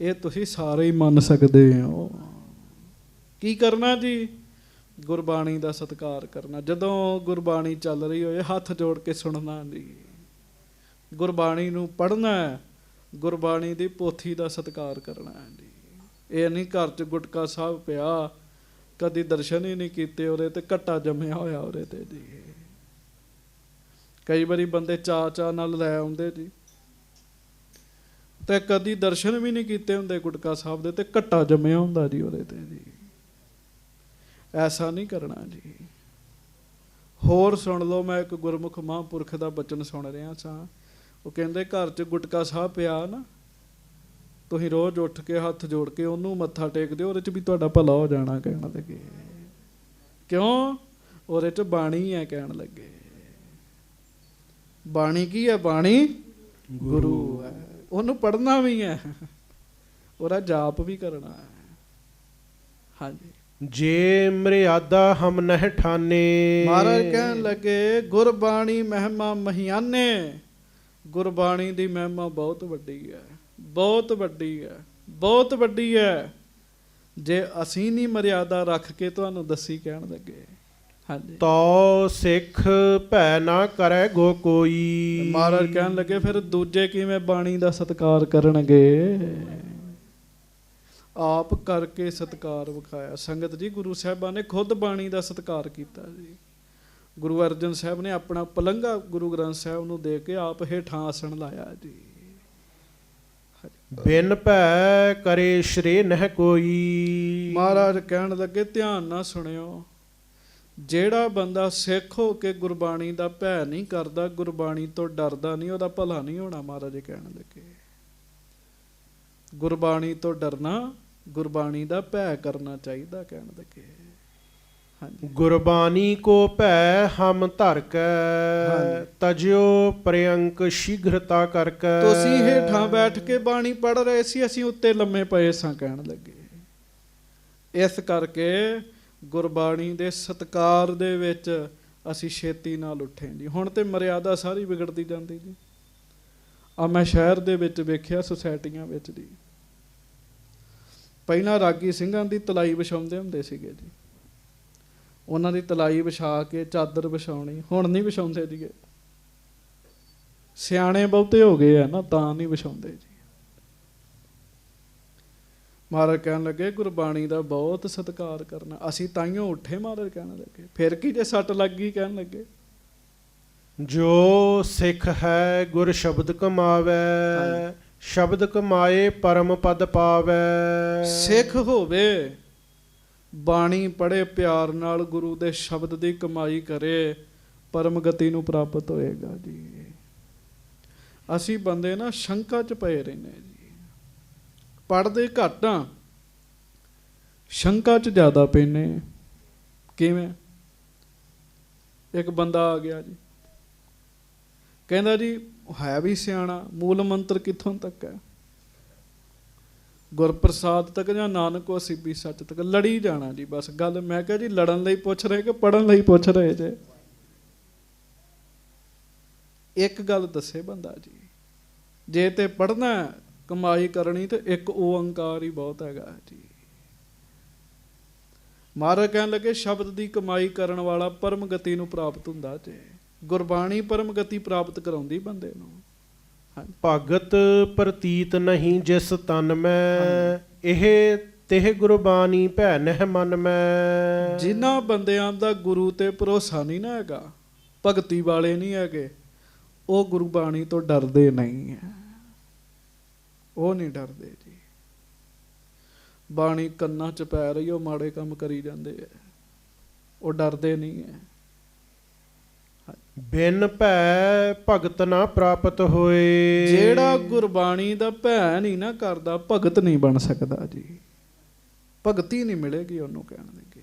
ਇਹ ਤੁਸੀਂ ਸਾਰੇ ਹੀ ਮੰਨ ਸਕਦੇ ਹੋ। ਕੀ ਕਰਨਾ ਜੀ? ਗੁਰਬਾਣੀ ਦਾ ਸਤਿਕਾਰ ਕਰਨਾ। ਜਦੋਂ ਗੁਰਬਾਣੀ ਚੱਲ ਰਹੀ ਹੋਏ ਹੱਥ ਜੋੜ ਕੇ ਸੁਣਨਾ ਜੀ, ਗੁਰਬਾਣੀ ਨੂੰ ਪੜ੍ਹਨਾ ਹੈ, ਗੁਰਬਾਣੀ ਦੀ ਪੋਥੀ ਦਾ ਸਤਿਕਾਰ ਕਰਨਾ ਹੈ ਜੀ। ਇਹ ਨਹੀਂ ਘਰ 'ਚ ਗੁਟਕਾ ਸਾਹਿਬ ਪਿਆ, ਕਦੀ ਦਰਸ਼ਨ ਹੀ ਨਹੀਂ ਕੀਤੇ, ਉਹਦੇ ਤੇ ਘੱਟਾ ਜੰਮਿਆ ਹੋਇਆ ਉਹਦੇ ਤੇ ਜੀ। ਕਈ ਵਾਰੀ ਬੰਦੇ ਚਾਅ ਨਾਲ ਲੈ ਆਉਂਦੇ ਜੀ, ਤੇ ਕਦੀ ਦਰਸ਼ਨ ਵੀ ਨਹੀਂ ਕੀਤੇ ਹੁੰਦੇ ਗੁਟਕਾ ਸਾਹਿਬ ਦੇ, ਤੇ ਘੱਟਾ ਜੰਮਿਆ ਹੁੰਦਾ ਜੀ ਉਹਦੇ ਤੇ ਜੀ। ਐਸਾ ਨਹੀਂ ਕਰਨਾ ਜੀ। ਹੋਰ ਸੁਣ ਲਓ, ਮੈਂ ਇੱਕ ਗੁਰਮੁਖ ਮਹਾਂਪੁਰਖ ਦਾ ਬਚਨ ਸੁਣ ਰਿਹਾ ਸਾਂ। ਉਹ ਕਹਿੰਦੇ ਘਰ 'ਚ ਗੁਟਕਾ ਸਾਹਿਬ ਪਿਆ ਨਾ, ਤੁਸੀਂ ਰੋਜ਼ ਉੱਠ ਕੇ ਹੱਥ ਜੋੜ ਕੇ ਉਹਨੂੰ ਮੱਥਾ ਟੇਕ ਦਿਓ, ਉਹਦੇ 'ਚ ਵੀ ਤੁਹਾਡਾ ਭਲਾ ਹੋ ਜਾਣਾ। ਕਹਿਣ ਲੱਗੇ ਕਿਉਂ? ਉਹਦੇ 'ਚ ਬਾਣੀ ਹੈ। ਕਹਿਣ ਲੱਗੇ ਬਾਣੀ ਕੀ ਹੈ? ਬਾਣੀ ਗੁਰੂ ਹੈ, ਉਹਨੂੰ ਪੜ੍ਹਨਾ ਵੀ ਹੈ, ਉਹਦਾ ਜਾਪ ਵੀ ਕਰਨਾ ਹੈ। ਹਾਂਜੀ, ਜੇ ਮਰਿਆਦਾ ਹਮ ਨਹਿ ਠਾਨੇ। ਮਹਾਰਾਜ ਕਹਿਣ ਲੱਗੇ ਗੁਰਬਾਣੀ ਮਹਿਮਾ ਮਹੀਆਨੇ। ਗੁਰਬਾਣੀ ਦੀ ਮਹਿਮਾ ਬਹੁਤ ਵੱਡੀ ਹੈ, ਬਹੁਤ ਵੱਡੀ ਹੈ, ਬਹੁਤ ਵੱਡੀ ਹੈ। ਜੇ ਅਸੀਂ ਨਹੀਂ ਮਰਿਆਦਾ ਰੱਖ ਕੇ ਤੁਹਾਨੂੰ ਦੱਸੀ, ਕਹਿਣ ਲੱਗੇ ਹਾਂਜੀ, ਤੋ ਸਿੱਖ ਭੈ ਨਾ ਕਰੈ ਗੋ ਕੋਈ। ਮਹਾਰਾਜ ਕਹਿਣ ਲੱਗੇ ਫਿਰ ਦੂਜੇ ਕਿਵੇਂ ਬਾਣੀ ਦਾ ਸਤਿਕਾਰ ਕਰਨਗੇ? ਆਪ ਕਰਕੇ ਸਤਿਕਾਰ ਵਿਖਾਇਆ। ਸੰਗਤ ਜੀ, ਗੁਰੂ ਸਾਹਿਬਾਂ ਨੇ ਖੁਦ ਬਾਣੀ ਦਾ ਸਤਿਕਾਰ ਕੀਤਾ ਜੀ। ਗੁਰੂ ਅਰਜਨ ਸਾਹਿਬ ਨੇ ਆਪਣਾ ਪਲੰਘਾ ਗੁਰੂ ਗ੍ਰੰਥ ਸਾਹਿਬ ਨੂੰ ਦੇ ਕੇ ਆਪ ਹੇਠਾਂ ਆਸਣ ਲਾਇਆ ਜੀ। ਬਿਨ ਭੈ ਕਰੇ ਸ਼੍ਰੇ ਨਹਿ ਕੋਈ। ਮਹਾਰਾਜ ਕਹਿਣ ਲੱਗੇ ਧਿਆਨ ਨਾਲ ਸੁਣਿਓ, ਜਿਹੜਾ ਬੰਦਾ ਸਿੱਖ ਹੋ ਕੇ ਗੁਰਬਾਣੀ ਦਾ ਭੈ ਨਹੀਂ ਕਰਦਾ, ਗੁਰਬਾਣੀ ਤੋਂ ਡਰਦਾ ਨਹੀਂ, ਉਹਦਾ ਭਲਾ ਨਹੀਂ ਹੋਣਾ। ਮਹਾਰਾਜ ਕਹਿਣ ਲੱਗੇ ਗੁਰਬਾਣੀ ਤੋਂ ਡਰਨਾ, ਗੁਰਬਾਣੀ ਦਾ ਭੈ ਕਰਨਾ ਚਾਹੀਦਾ। ਕਹਿਣ ਲੱਗੇ ਹਾਂਜੀ, ਗੁਰਬਾਣੀ ਕੋ ਭੈ ਹਮ ਧਰ ਕੈ, ਤਜਿਓ ਪ੍ਰਿਅੰਕ ਸ਼ੀਘਰਤਾ ਕਰਕੇ। ਤੁਸੀਂ ਹੇਠਾਂ ਬੈਠ ਕੇ ਬਾਣੀ ਪੜ੍ਹ ਰਹੇ ਸੀ, ਅਸੀਂ ਉੱਤੇ ਲੰਮੇ ਪਏ ਸਾਂ। ਕਹਿਣ ਲੱਗੇ ਇਸ ਕਰਕੇ ਗੁਰਬਾਣੀ ਦੇ ਸਤਿਕਾਰ ਦੇ ਵਿੱਚ ਅਸੀਂ ਛੇਤੀ ਨਾਲ ਉੱਠੇ ਜੀ। ਹੁਣ ਤੇ ਮਰਿਆਦਾ ਸਾਰੀ ਵਿਗੜਦੀ ਜਾਂਦੀ ਜੀ। ਆ ਮੈਂ ਸ਼ਹਿਰ ਦੇ ਵਿੱਚ ਵੇਖਿਆ, ਸੁਸਾਇਟੀਆਂ ਵਿੱਚ ਜੀ, ਪਹਿਲਾਂ ਰਾਗੀ ਸਿੰਘਾਂ ਦੀ ਤਲਾਈ ਵਿਛਾਉਂਦੇ ਹੁੰਦੇ ਸੀਗੇ ਜੀ। ਉਹਨਾਂ ਦੀ ਤਲਾਈ ਵਿਛਾ ਕੇ ਚਾਦਰ ਵਿਛਾਉਣੀ, ਹੁਣ ਨਹੀਂ ਵਿਛਾਉਂਦੇ ਜੀ। ਸਿਆਣੇ ਬਹੁਤੇ ਹੋ ਗਏ ਆ ਨਾ, ਤਾਂ ਨਹੀਂ ਵਿਛਾਉਂਦੇ ਜੀ। ਮਹਾਰਾਜ ਕਹਿਣ ਲੱਗੇ ਗੁਰਬਾਣੀ ਦਾ ਬਹੁਤ ਸਤਿਕਾਰ ਕਰਨਾ। ਅਸੀਂ ਤਾਈਓ ਉੱਠੇ। ਮਹਾਰਾਜ ਕਹਿਣ ਲੱਗੇ ਫਿਰ ਕੀ ਜੇ ਸੱਟ ਲੱਗ ਗਈ? ਕਹਿਣ ਲੱਗੇ ਜੋ ਸਿੱਖ ਹੈ ਗੁਰ ਸ਼ਬਦ ਕਮਾਵੇ, ਸ਼ਬਦ ਕਮਾਏ ਪਰਮ ਪਦ ਪਾਵੇ। ਸਿੱਖ ਹੋਵੇ, ਬਾਣੀ ਪੜ੍ਹੇ ਪਿਆਰ ਨਾਲ, ਗੁਰੂ ਦੇ ਸ਼ਬਦ ਦੀ ਕਮਾਈ ਕਰੇ, ਪਰਮ ਗਤੀ ਨੂੰ ਪ੍ਰਾਪਤ ਹੋਏਗਾ ਜੀ। ਅਸੀਂ ਬੰਦੇ ਨਾ ਸ਼ੰਕਾ 'ਚ ਪਏ ਰਹਿੰਦੇ ਜੀ, ਪੜ੍ਹਦੇ ਘੱਟ ਆ, ਸ਼ੰਕਾ 'ਚ ਜ਼ਿਆਦਾ ਪੈਂਦੇ। ਕਿਵੇਂ? ਇੱਕ ਬੰਦਾ ਆ ਗਿਆ ਜੀ, ਕਹਿੰਦਾ ਜੀ ਹੈ ਵੀ ਸਿਆਣਾ, ਮੂਲ ਮੰਤਰ ਕਿੱਥੋਂ ਤੱਕ ਹੈ? ਗੁਰਪ੍ਰਸਾਦ ਤੱਕ ਜਾਂ ਨਾਨਕੋ ਸਿੱਬੀ ਸੱਚ ਤੱਕ। ਲੜੀ ਜਾਣਾ ਜੀ ਬਸ ਗੱਲ। ਮੈਂ ਕਿਹਾ ਜੀ ਲੜਨ ਲਈ ਪੁੱਛ ਰਹੇ ਕਿ ਪੜ੍ਹਨ ਲਈ ਪੁੱਛ ਰਹੇ ਜੇ? ਇੱਕ ਗੱਲ ਦੱਸੇ ਬੰਦਾ ਜੀ, ਜੇ ਤੇ ਪੜ੍ਹਨਾ ਕਮਾਈ ਕਰਨੀ ਤੇ ਇੱਕ ਓੰਕਾਰ ਹੀ ਬਹੁਤ ਹੈਗਾ ਜੀ। ਮਹਾਰਾਜ ਕਹਿਣ ਲੱਗੇ ਸ਼ਬਦ ਦੀ ਕਮਾਈ ਕਰਨ ਵਾਲਾ ਪਰਮ ਗਤੀ ਨੂੰ ਪ੍ਰਾਪਤ ਹੁੰਦਾ ਜੇ। ਗੁਰਬਾਣੀ ਪਰਮ ਗਤੀ ਪ੍ਰਾਪਤ ਕਰਾਉਂਦੀ ਬੰਦੇ ਨੂੰ। ਭਗਤ ਪ੍ਰਤੀਤ ਨਹੀਂ ਜਿਸ ਤਨ ਮੈਂ, ਇਹ ਤਿਹ ਗੁਰਬਾਣੀ ਭੈ ਨਹਿ ਮਨ ਮੈਂ। ਜਿਨ੍ਹਾਂ ਬੰਦਿਆਂ ਦਾ ਗੁਰੂ ਤੇ ਭਰੋਸਾ ਨਹੀਂ ਨਾ ਹੈਗਾ, ਭਗਤੀ ਵਾਲੇ ਨਹੀਂ ਹੈਗੇ, ਉਹ ਗੁਰਬਾਣੀ ਤੋਂ ਡਰਦੇ ਨਹੀਂ ਹੈ। ਉਹ ਨਹੀਂ ਡਰਦੇ ਜੀ। ਬਾਣੀ ਕੰਨਾਂ 'ਚ ਪੈ ਰਹੀ, ਉਹ ਮਾੜੇ ਕੰਮ ਕਰੀ ਜਾਂਦੇ ਆ, ਉਹ ਡਰਦੇ ਨਹੀਂ ਹੈ। ਬਿਨ ਭੈ ਭਗਤ ਨਾ ਪ੍ਰਾਪਤ ਹੋਏ। ਜਿਹੜਾ ਗੁਰਬਾਣੀ ਦਾ ਭੈ ਨਹੀਂ ਨਾ ਕਰਦਾ, ਭਗਤ ਨਹੀਂ ਬਣ ਸਕਦਾ ਜੀ। ਭਗਤੀ ਨਹੀਂ ਮਿਲੇਗੀ ਉਹਨੂੰ, ਕਹਿਣ ਲੱਗੇ।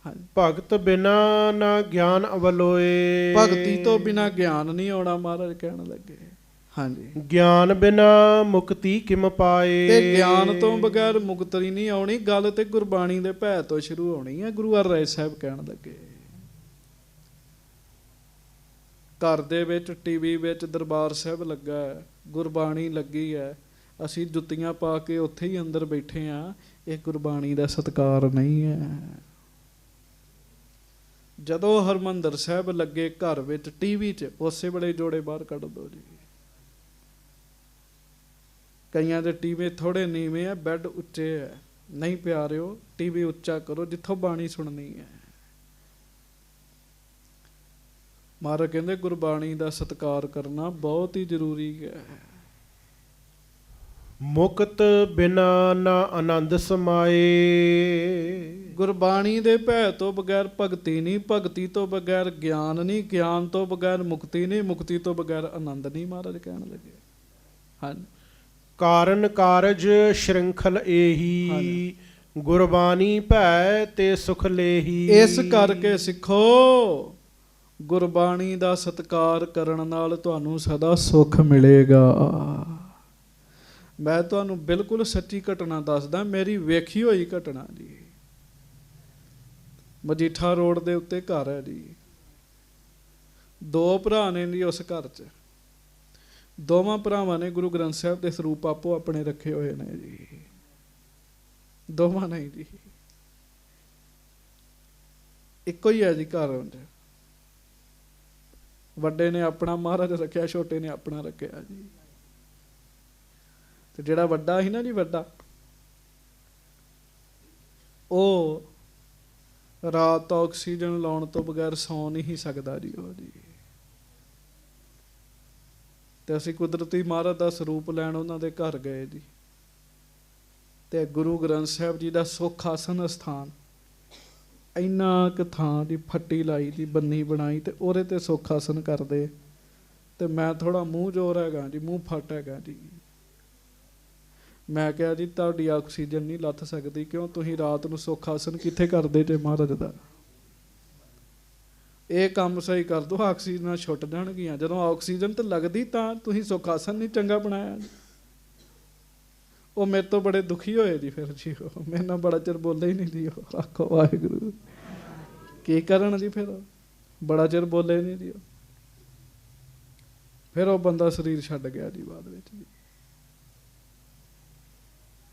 ਹਾਂਜੀ, ਭਗਤ ਬਿਨਾ ਨਾ ਗਿਆਨ ਅਵਲੋਏ। ਭਗਤੀ ਤੋਂ ਬਿਨਾ ਗਿਆਨ ਨਹੀਂ ਆਉਣਾ, ਮਹਾਰਾਜ ਕਹਿਣ ਲੱਗੇ। ਹਾਂਜੀ, ਗਿਆਨ ਬਿਨਾ ਮੁਕਤੀ ਕਿਮ ਪਾਏ। ਤੇ ਗਿਆਨ ਤੋਂ ਬਗੈਰ ਮੁਕਤੀ ਨਹੀਂ ਆਉਣੀ। ਗੱਲ ਤੇ ਗੁਰਬਾਣੀ ਦੇ ਭੈ ਤੋਂ ਸ਼ੁਰੂ ਹੋਣੀ ਹੈ। ਗੁਰੂ ਅਰਜਨ ਸਾਹਿਬ ਕਹਿਣ ਲੱਗੇ, ਘਰ ਦੇ ਵਿੱਚ ਟੀਵੀ ਵਿੱਚ ਦਰਬਾਰ ਸਾਹਿਬ ਲੱਗਾ ਹੈ, ਗੁਰਬਾਣੀ ਲੱਗੀ ਹੈ, ਅਸੀਂ ਜੁੱਤੀਆਂ ਪਾ ਕੇ ਉੱਥੇ ਹੀ ਅੰਦਰ ਬੈਠੇ ਹਾਂ, ਇਹ ਗੁਰਬਾਣੀ ਦਾ ਸਤਿਕਾਰ ਨਹੀਂ ਹੈ। ਜਦੋਂ ਹਰਿਮੰਦਰ ਸਾਹਿਬ ਲੱਗੇ ਘਰ ਵਿੱਚ ਟੀਵੀ 'ਚ, ਉਸੇ ਵੇਲੇ ਜੋੜੇ ਬਾਹਰ ਕੱਢ ਦਿਓ ਜੀ। ਕਈਆਂ ਦੇ ਟੀਵੀ ਥੋੜੇ ਨੀਵੇਂ ਆ, ਬੈੱਡ ਉੱਚੇ ਹੈ। ਨਹੀਂ ਪਿਆਰਿਓ, ਟੀਵੀ ਉੱਚਾ ਕਰੋ ਜਿੱਥੋਂ ਬਾਣੀ ਸੁਣਨੀ ਹੈ। ਮਹਾਰਾਜ ਕਹਿੰਦੇ ਗੁਰਬਾਣੀ ਦਾ ਸਤਿਕਾਰ ਕਰਨਾ ਬਹੁਤ ਹੀ ਜ਼ਰੂਰੀ ਹੈ। ਮੁਕਤ ਬਿਨਾ ਨਾ ਆਨੰਦ ਸਮਾਏ। ਗੁਰਬਾਣੀ ਦੇ ਭੈ ਤੋਂ ਬਗੈਰ ਭਗਤੀ ਨਹੀਂ, ਭਗਤੀ ਤੋਂ ਬਗੈਰ ਗਿਆਨ ਨਹੀਂ, ਗਿਆਨ ਤੋਂ ਬਗੈਰ ਮੁਕਤੀ ਨਹੀਂ, ਮੁਕਤੀ ਤੋਂ ਬਗੈਰ ਆਨੰਦ ਨਹੀਂ, ਮਹਾਰਾਜ ਕਹਿਣ ਲੱਗੇ। ਹਾਂਜੀ, ਕਾਰਨ ਕਾਰਜ ਸ਼੍ਰਿੰਖਲ ਏਹੀ, ਗੁਰਬਾਣੀ ਭੈ ਤੇ ਸੁਖ ਲੇਹੀ। ਇਸ ਕਰਕੇ ਸਿੱਖੋ, ਗੁਰਬਾਣੀ ਦਾ ਸਤਿਕਾਰ ਕਰਨ ਨਾਲ ਤੁਹਾਨੂੰ ਸਦਾ ਸੁੱਖ ਮਿਲੇਗਾ। ਮੈਂ ਤੁਹਾਨੂੰ ਬਿਲਕੁਲ ਸੱਚੀ ਘਟਨਾ ਦੱਸਦਾ, ਮੇਰੀ ਵੇਖੀ ਹੋਈ ਘਟਨਾ ਜੀ। ਮਜੀਠਾ ਰੋਡ ਦੇ ਉੱਤੇ ਘਰ ਹੈ ਜੀ। ਦੋ ਭਰਾ ਨੇ ਜੀ ਉਸ ਘਰ 'ਚ। ਦੋਵਾਂ ਭਰਾਵਾਂ ਨੇ ਗੁਰੂ ਗ੍ਰੰਥ ਸਾਹਿਬ ਦੇ ਸਰੂਪ ਆਪੋ ਆਪਣੇ ਰੱਖੇ ਹੋਏ ਨੇ ਜੀ। ਦੋਵਾਂ ਨਹੀਂ ਜੀ, ਇੱਕੋ ਹੀ ਹੈ ਜੀ ਘਰ ਵਿੱਚ। ਵੱਡੇ ਨੇ ਆਪਣਾ ਮਹਾਰਾਜ ਰੱਖਿਆ, ਛੋਟੇ ਨੇ ਆਪਣਾ ਰੱਖਿਆ ਜੀ। ਤੇ ਜਿਹੜਾ ਵੱਡਾ ਸੀ ਨਾ ਜੀ, ਵੱਡਾ, ਉਹ ਰਾਤ ਆਕਸੀਜਨ ਲਾਉਣ ਤੋਂ ਬਗੈਰ ਸੌਂ ਨਹੀਂ ਸਕਦਾ ਜੀ ਉਹ ਜੀ। ਤੇ ਅਸੀਂ ਕੁਦਰਤੀ ਮਹਾਰਾਜ ਦਾ ਸਰੂਪ ਲੈਣ ਉਹਨਾਂ ਦੇ ਘਰ ਗਏ ਜੀ। ਤੇ ਗੁਰੂ ਗ੍ਰੰਥ ਸਾਹਿਬ ਜੀ ਦਾ ਸੁੱਖ ਆਸਨ ਸਥਾਨ, ਇੰਨਾ ਕੁ ਥਾਂ ਦੀ ਫੱਟੀ ਲਾਈ ਦੀ, ਬੰਨੀ ਬਣਾਈ, ਤੇ ਉਹਦੇ ਤੇ ਸੁੱਖ ਆਸਨ ਕਰਦੇ। ਤੇ ਮੈਂ ਥੋੜਾ ਮੂੰਹ ਜ਼ੋਰ ਹੈਗਾ ਜੀ, ਮੂੰਹ ਫੱਟ ਹੈਗਾ ਜੀ। ਮੈਂ ਕਿਹਾ ਜੀ ਤੁਹਾਡੀ ਆਕਸੀਜਨ ਨਹੀਂ ਲੱਥ ਸਕਦੀ, ਕਿਉਂ ਤੁਸੀਂ ਰਾਤ ਨੂੰ ਸੁੱਖ ਆਸਨ ਕਿੱਥੇ ਕਰਦੇ ਜੇ ਮਹਾਰਾਜ ਦਾ? ਇਹ ਕੰਮ ਸਹੀ ਕਰ ਦੋ, ਆਕਸੀਜਨਾਂ ਛੁੱਟ ਜਾਣਗੀਆਂ। ਜਦੋਂ ਆਕਸੀਜਨ ਤੇ ਲੱਗਦੀ ਤਾਂ ਤੁਸੀਂ ਸੁੱਖ ਆਸਨ ਨਹੀਂ ਚੰਗਾ ਬਣਾਇਆ ਜੀ। ਉਹ ਮੇਰੇ ਤੋਂ ਬੜੇ ਦੁਖੀ ਹੋਏ ਜੀ। ਫਿਰ ਜੀ ਉਹ ਮੇਰੇ ਨਾਲ ਬੜਾ ਚਿਰ ਬੋਲੇ ਹੀ ਨਹੀਂ ਜੀ। ਉਹ ਆਖੋ ਵਾਹਿਗੁਰੂ, ਕੀ ਕਰਨ ਜੀ? ਫਿਰ ਬੜਾ ਚਿਰ ਬੋਲੇ ਨਹੀਂ ਜੀ। ਫਿਰ ਉਹ ਬੰਦਾ ਸਰੀਰ ਛੱਡ ਗਿਆ ਜੀ ਬਾਅਦ ਵਿੱਚ ਜੀ।